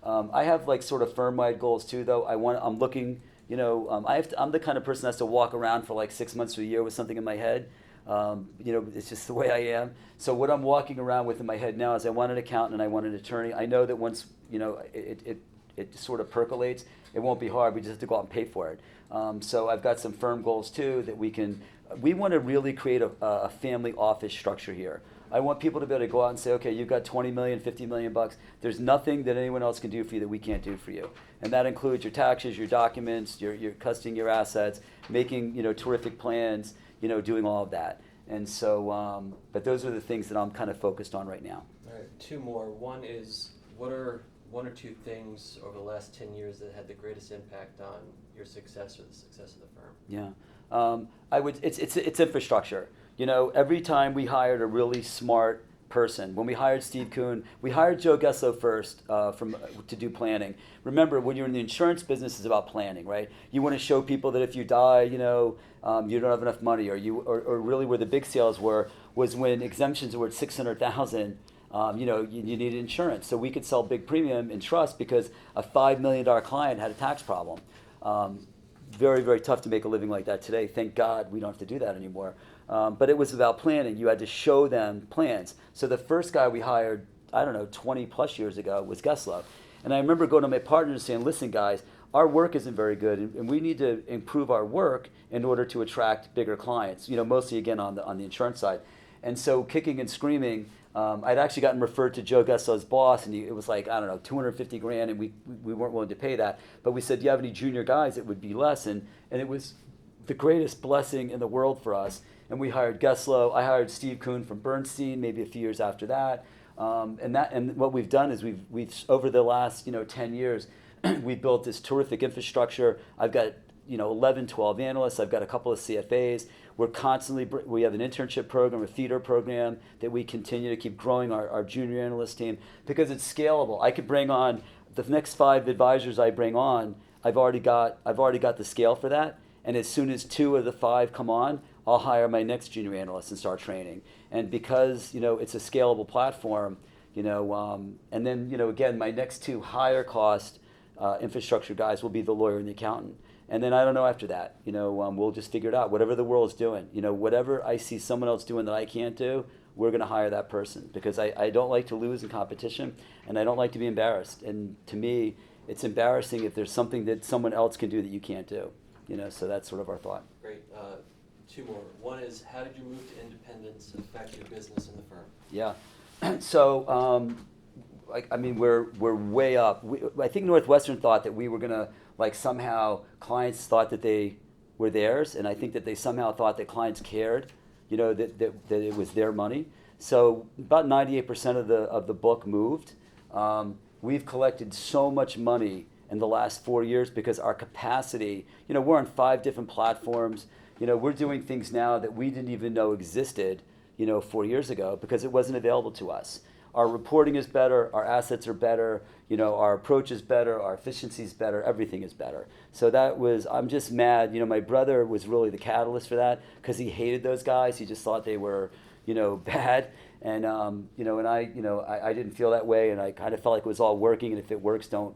I have like sort of firm-wide goals too, though. I'm looking, I'm the kind of person that has to walk around for like 6 months to a year with something in my head. It's just the way I am. So what I'm walking around with in my head now is I want an accountant and I want an attorney. I know that once, it sort of percolates, it won't be hard. We just have to go out and pay for it. So I've got some firm goals too that we want to really create a family office structure here. I want people to be able to go out and say, okay, you've got 20 million, 50 million bucks. There's nothing that anyone else can do for you that we can't do for you. And that includes your taxes, your documents, your custodying your assets, making, terrific plans, doing all of that. And so, but those are the things that I'm kind of focused on right now. All right, 2 more. One is, what are 1 or 2 things over the last 10 years that had the greatest impact on your success or the success of the firm? Yeah, it's infrastructure. Every time we hired a really smart person, when we hired Steve Kuhn, we hired Joe Gessler first to do planning. Remember, when you're in the insurance business, it's about planning, right? You want to show people that if you die, you don't have enough money, or really where the big sales was when exemptions were at 600,000. You needed insurance. So we could sell big premium in trust because a $5 million client had a tax problem. Very, very tough to make a living like that today. Thank God we don't have to do that anymore. But it was about planning. You had to show them plans. So the first guy we hired, 20 plus years ago was Gessler. And I remember going to my partner and saying, listen, guys, our work isn't very good, and we need to improve our work in order to attract bigger clients, mostly, again, on the insurance side. And so kicking and screaming, I'd actually gotten referred to Joe Gessler's boss, and it was like, $250,000, and we weren't willing to pay that. But we said, do you have any junior guys? It would be less, and it was the greatest blessing in the world for us. And we hired Gessler. I hired Steve Kuhn from Bernstein, maybe a few years after that. And what we've done is we've over the last 10 years, we've built this terrific infrastructure. I've got 11, 12 analysts. I've got a couple of CFAs. We're constantly, we have an internship program, a feeder program that we continue to keep growing our junior analyst team because it's scalable. I could bring on the next 5 advisors I bring on. I've already got the scale for that. And as soon as 2 of the 5 come on, I'll hire my next junior analyst and start training. And because, it's a scalable platform, and then, again, my next 2 higher cost infrastructure guys will be the lawyer and the accountant. And then I don't know after that, we'll just figure it out. Whatever the world's doing, whatever I see someone else doing that I can't do, we're going to hire that person because I don't like to lose in competition and I don't like to be embarrassed. And to me, it's embarrassing if there's something that someone else can do that you can't do, so that's sort of our thought. Great. 2 more. One is, how did you move to independence affect your business in the firm? Yeah. So, we're way up. I think Northwestern thought that we were gonna somehow clients thought that they were theirs, and I think that they somehow thought that clients cared, that it was their money. So about 98% of the book moved. We've collected so much money in the last 4 years because our capacity. We're on 5 different platforms. We're doing things now that we didn't even know existed, 4 years ago because it wasn't available to us. Our reporting is better, our assets are better, our approach is better, our efficiency is better, everything is better. So I'm just mad. My brother was really the catalyst for that because he hated those guys. He just thought they were, bad. And, I didn't feel that way, and I kind of felt like it was all working, and if it works, don't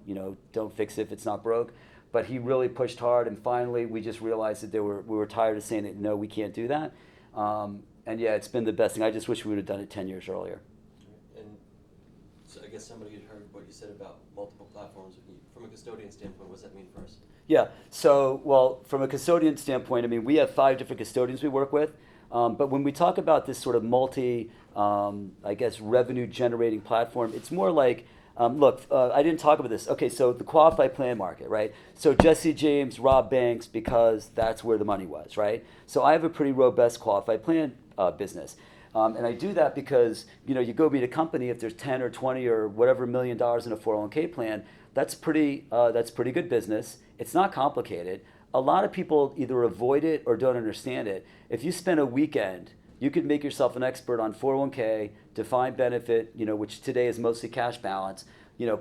fix it if it's not broke. But he really pushed hard, and finally we just realized that we were tired of saying that, no, we can't do that. And yeah, it's been the best thing. I just wish we would have done it 10 years earlier. And so I guess somebody had heard what you said about multiple platforms. From a custodian standpoint, what does that mean for us? Yeah, so, well, from a custodian standpoint, we have 5 different custodians we work with. But when we talk about this sort of revenue generating platform, it's more like, I didn't talk about this. Okay, so the qualified plan market, right? So Jesse James robbed banks because that's where the money was, right? So I have a pretty robust qualified plan business. And I do that because, you go meet a company, if there's 10 or 20 or whatever $1 million in a 401k plan, that's pretty good business. It's not complicated. A lot of people either avoid it or don't understand it. If you spend a weekend, you could make yourself an expert on 401k, defined benefit, which today is mostly cash balance,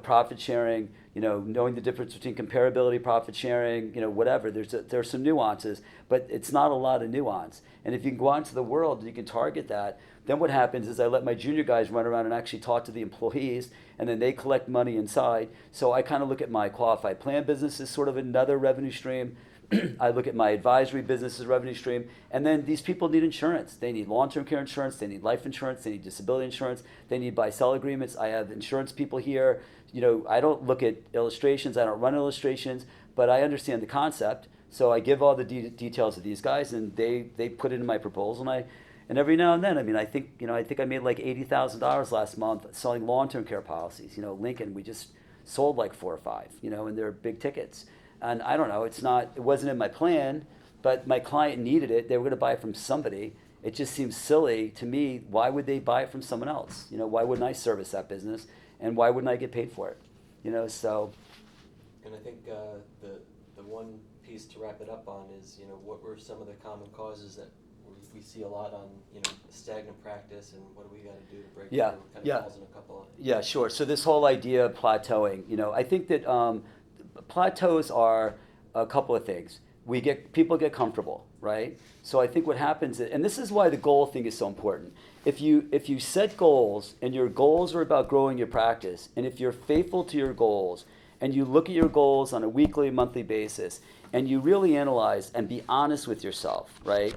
profit sharing, knowing the difference between comparability, profit sharing, whatever. There's some nuances, but it's not a lot of nuance. And if you can go out into the world and you can target that, then what happens is I let my junior guys run around and actually talk to the employees, and then they collect money inside. So I kind of look at my qualified plan business as sort of another revenue stream. I look at my advisory business as revenue stream, and then these people need insurance. They need long-term care insurance, they need life insurance, they need disability insurance, they need buy-sell agreements. I have insurance people here. I don't look at illustrations, I don't run illustrations, but I understand the concept. So I give all the details to these guys, and they put it in my proposal, and every now and then, I think I made like $80,000 last month selling long-term care policies. Lincoln, we just sold like 4 or 5, and they're big tickets. And I don't know, it wasn't in my plan, but my client needed it. They were going to buy it from somebody. It just seems silly to me. Why would they buy it from someone else? Why wouldn't I service that business? And why wouldn't I get paid for it? So. And I think the one piece to wrap it up on is, what were some of the common causes that we see a lot on, stagnant practice, and what do we got to do to break through? Kind of falls in a couple of. Yeah, sure. So this whole idea of plateauing, I think that plateaus are a couple of things. People get comfortable, right? So I think what happens, and this is why the goal thing is so important. If you set goals and your goals are about growing your practice, and if you're faithful to your goals and you look at your goals on a weekly, monthly basis, and you really analyze and be honest with yourself, right?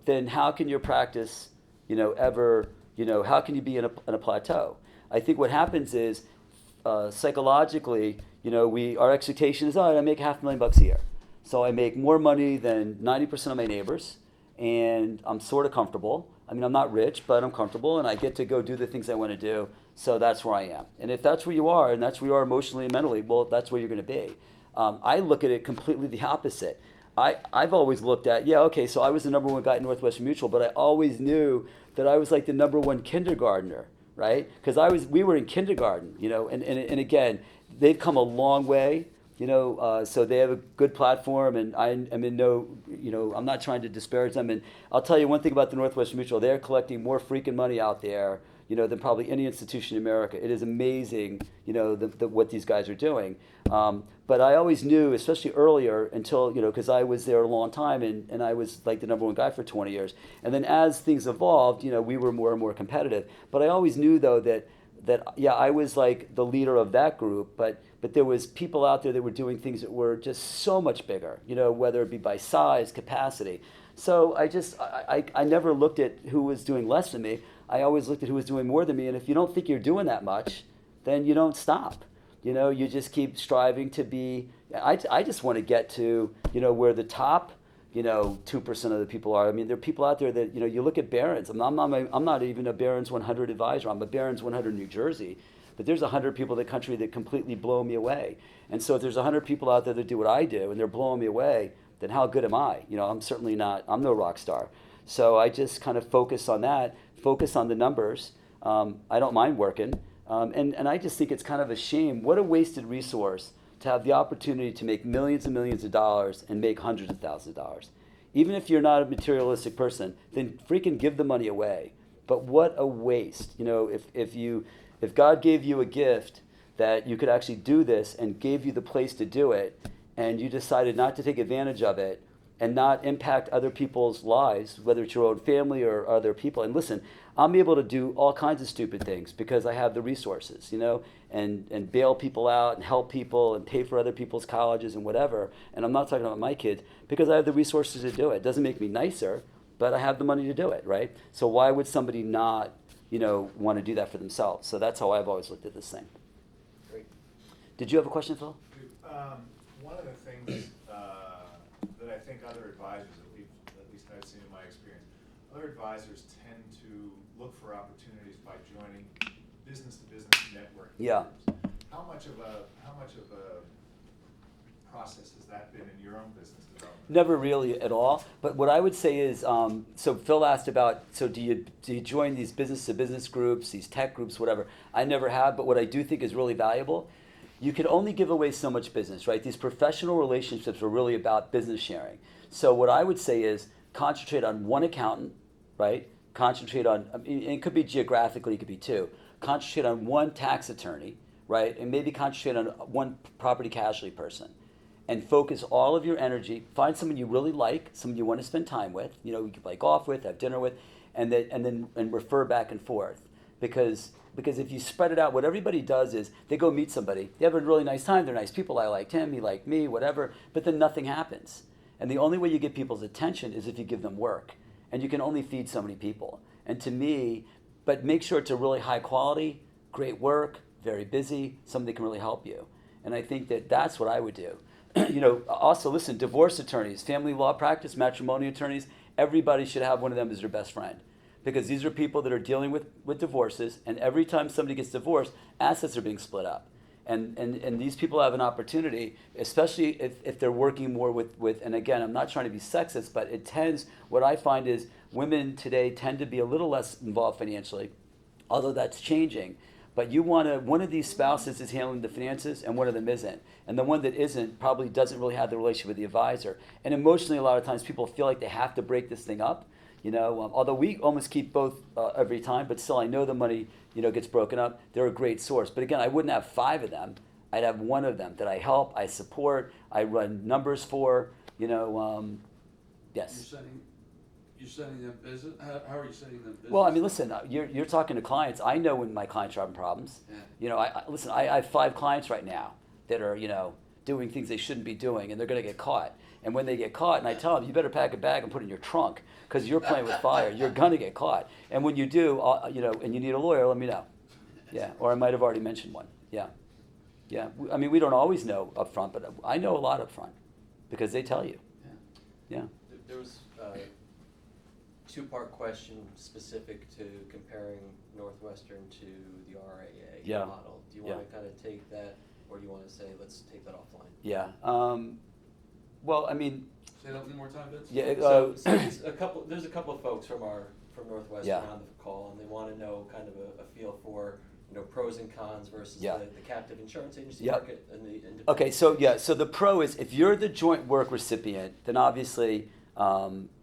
Then how can your practice, how can you be in a plateau? I think what happens is psychologically, our expectation is, I make $500,000 a year. So I make more money than 90% of my neighbors, and I'm sort of comfortable. I'm not rich, but I'm comfortable, and I get to go do the things I want to do. So that's where I am. And if that's where you are, and that's where you are emotionally and mentally, well, that's where you're going to be. I look at it completely the opposite. I've always looked at, so I was the number 1 guy at Northwestern Mutual, but I always knew that I was like the number 1 kindergartner, right? Because we were in kindergarten, and again, they've come a long way. So they have a good platform, and I'm in no, I'm not trying to disparage them. And I'll tell you one thing about the Northwestern Mutual: they're collecting more freaking money out there, than probably any institution in America. It is amazing, what these guys are doing. But I always knew, especially earlier, until because I was there a long time, and I was like the number one guy for 20 years. And then as things evolved, we were more and more competitive. But I always knew though that yeah, I was like the leader of that group, but there was people out there that were doing things that were just so much bigger, whether it be by size, capacity. So I never looked at who was doing less than me. I always looked at who was doing more than me. And if you don't think you're doing that much, then you don't stop. You just keep striving to be. I just want to get to where the top 2% of the people are. I mean, there are people out there that, you look at Barron's. I'm not even a Barron's 100 advisor. I'm a Barron's 100 New Jersey. But there's 100 people in the country that completely blow me away. And so if there's 100 people out there that do what I do and they're blowing me away, then how good am I? I'm certainly not, I'm no rock star. So I just kind of focus on that, focus on the numbers. I don't mind working. And I just think it's kind of a shame. What a wasted resource to have the opportunity to make millions and millions of dollars and make hundreds of thousands of dollars. Even if you're not a materialistic person, then freaking give the money away. But what a waste. If God gave you a gift that you could actually do this and gave you the place to do it, and you decided not to take advantage of it and not impact other people's lives, whether it's your own family or other people. And listen, I'm able to do all kinds of stupid things because I have the resources, and bail people out and help people and pay for other people's colleges and whatever. And I'm not talking about my kids because I have the resources to do it. It doesn't make me nicer, but I have the money to do it, right? So why would somebody not, want to do that for themselves? So that's how I've always looked at this thing. Great. Did you have a question, Phil? One of the things that I think other advisors, at least I've seen in my experience, other advisors tend to look for opportunities by joining business-to-business networking Yeah. groups. How much of a process has that been in your own business development? Never really at all. But what I would say is, so Phil asked about, so do you join these business-to-business groups, these tech groups, whatever? I never have, but what I do think is really valuable, you can only give away so much business, right? These professional relationships are really about business sharing. So what I would say is concentrate on one accountant, right? Concentrate on, it could be geographically, it could be two. Concentrate on one tax attorney, right? And maybe concentrate on one property casualty person. And focus all of your energy. Find someone you really like, someone you want to spend time with, you can play golf with, have dinner with, and then refer back and forth. Because if you spread it out, what everybody does is they go meet somebody. They have a really nice time. They're nice people. I liked him. He liked me. Whatever. But then nothing happens. And the only way you get people's attention is if you give them work. And you can only feed so many people. And to me, but make sure it's a really high quality, great work, very busy, somebody that can really help you. And I think that's what I would do. Also listen, divorce attorneys, family law practice, matrimonial attorneys, everybody should have one of them as their best friend. Because these are people that are dealing with divorces, and every time somebody gets divorced, assets are being split up. And these people have an opportunity, especially if they're working more with, and again, I'm not trying to be sexist, but what I find is women today tend to be a little less involved financially, although that's changing. But one of these spouses is handling the finances and one of them isn't. And the one that isn't probably doesn't really have the relationship with the advisor. And emotionally, a lot of times people feel like they have to break this thing up. Although we almost keep both every time, but still I know the money, gets broken up. They're a great source. But again, I wouldn't have 5 of them. I'd have one of them that I help, I support, I run numbers for, yes. You're sending them business? How are you sending them business? Well, I mean, listen, you're talking to clients. I know when my clients are having problems. Yeah. I have 5 clients right now that are, doing things they shouldn't be doing, and they're going to get caught. And when they get caught, and I tell them, you better pack a bag and put it in your trunk, because you're playing with fire. You're going to get caught. And when you do, and you need a lawyer, let me know. Yeah, or I might have already mentioned one. Yeah. Yeah, I mean, we don't always know up front, but I know a lot up front, because they tell you. Yeah. There was a 2-part question specific to comparing Northwestern to the RIA model. Do you want to kind of take that, or do you want to say, let's take that offline? Yeah. Well, I mean. Say that one more time, Vince? Yeah. So there's a couple of folks from Northwestern Yeah. on the call, and they want to know kind of a feel for pros and cons versus Yeah. the captive insurance agency Yep. market and the independent. Okay, so yeah, so the pro is if you're the joint work recipient, then obviously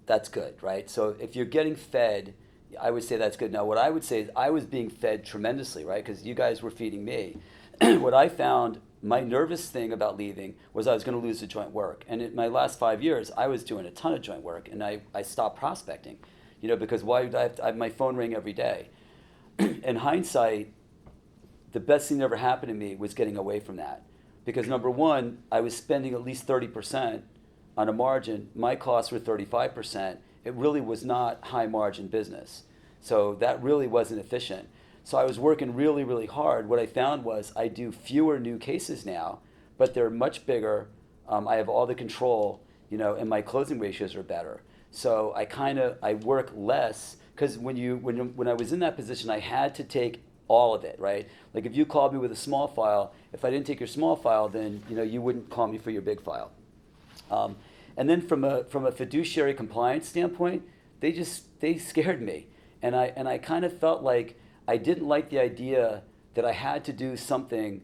that's good, right? So if you're getting fed, I would say that's good. Now, what I would say is I was being fed tremendously, right? Because you guys were feeding me. What I found, my nervous thing about leaving was I was going to lose the joint work. And in my last 5 years, I was doing a ton of joint work, and I stopped prospecting, because why would I have my phone ring every day? In hindsight, the best thing that ever happened to me was getting away from that. Because number one, I was spending at least 30% on a margin. My costs were 35%. It really was not high margin business. So that really wasn't efficient. So I was working really, really hard. What I found was I do fewer new cases now, but they're much bigger. I have all the control, and my closing ratios are better. So I work less because when I was in that position, I had to take all of it, right? Like if you called me with a small file, if I didn't take your small file, then you wouldn't call me for your big file. And then from a fiduciary compliance standpoint, they scared me, and I kind of felt like I didn't like the idea that I had to do something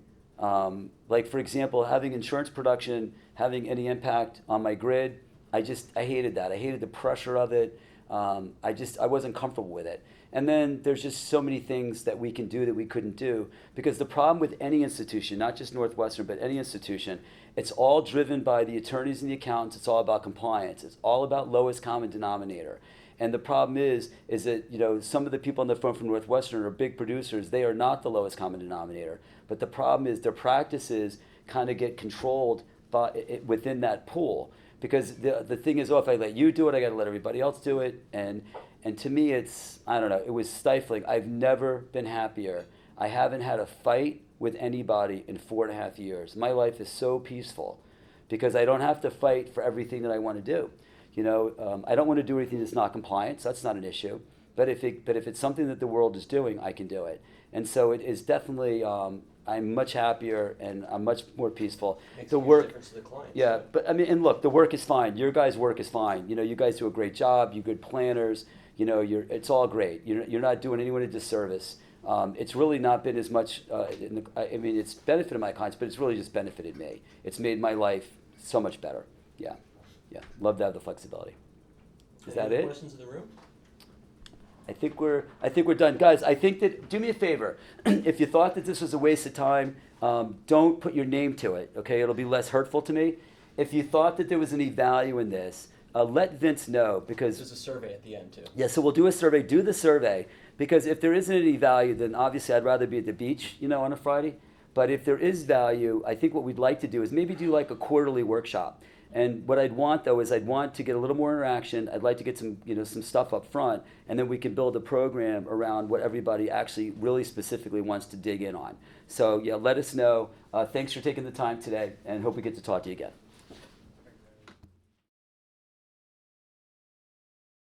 like, for example, having insurance production having any impact on my grid. I hated that. I hated the pressure of it. I wasn't comfortable with it. And then there's just so many things that we can do that we couldn't do, because the problem with any institution, not just Northwestern, but any institution, it's all driven by the attorneys and the accountants. It's all about compliance. It's all about lowest common denominator. And the problem is that some of the people on the phone from Northwestern are big producers. They are not the lowest common denominator. But the problem is their practices kind of get controlled within that pool. Because the thing is, if I let you do it, I got to let everybody else do it. And to me, I don't know, it was stifling. I've never been happier. I haven't had a fight with anybody in 4.5 years. My life is so peaceful because I don't have to fight for everything that I want to do. I don't want to do anything that's not compliant, so that's not an issue. But if it's something that the world is doing, I can do it. And so it is definitely, I'm much happier and I'm much more peaceful. Makes The a huge work, difference to the clients. yeah, but I mean, and look, the work is fine. Your guys' work is fine. You guys do a great job. You're good planners. It's all great. You're not doing anyone a disservice. It's really not been as much. It's benefited my clients, but it's really just benefited me. It's made my life so much better. Yeah. Love to have the flexibility. Is that Any other it? questions in the room? I think we're done, guys. I think that, do me a favor. If you thought that this was a waste of time, don't put your name to it. Okay, it'll be less hurtful to me. If you thought that there was any value in this, let Vince know, because There's a survey at the end too. yeah. So we'll do a survey. Do the survey, because if there isn't any value, then obviously I'd rather be at the beach, on a Friday. But if there is value, I think what we'd like to do is maybe do like a quarterly workshop. And what I'd want, though, is I'd want to get a little more interaction. I'd like to get some stuff up front, and then we can build a program around what everybody actually really specifically wants to dig in on. So yeah, let us know. Thanks for taking the time today, and hope we get to talk to you again.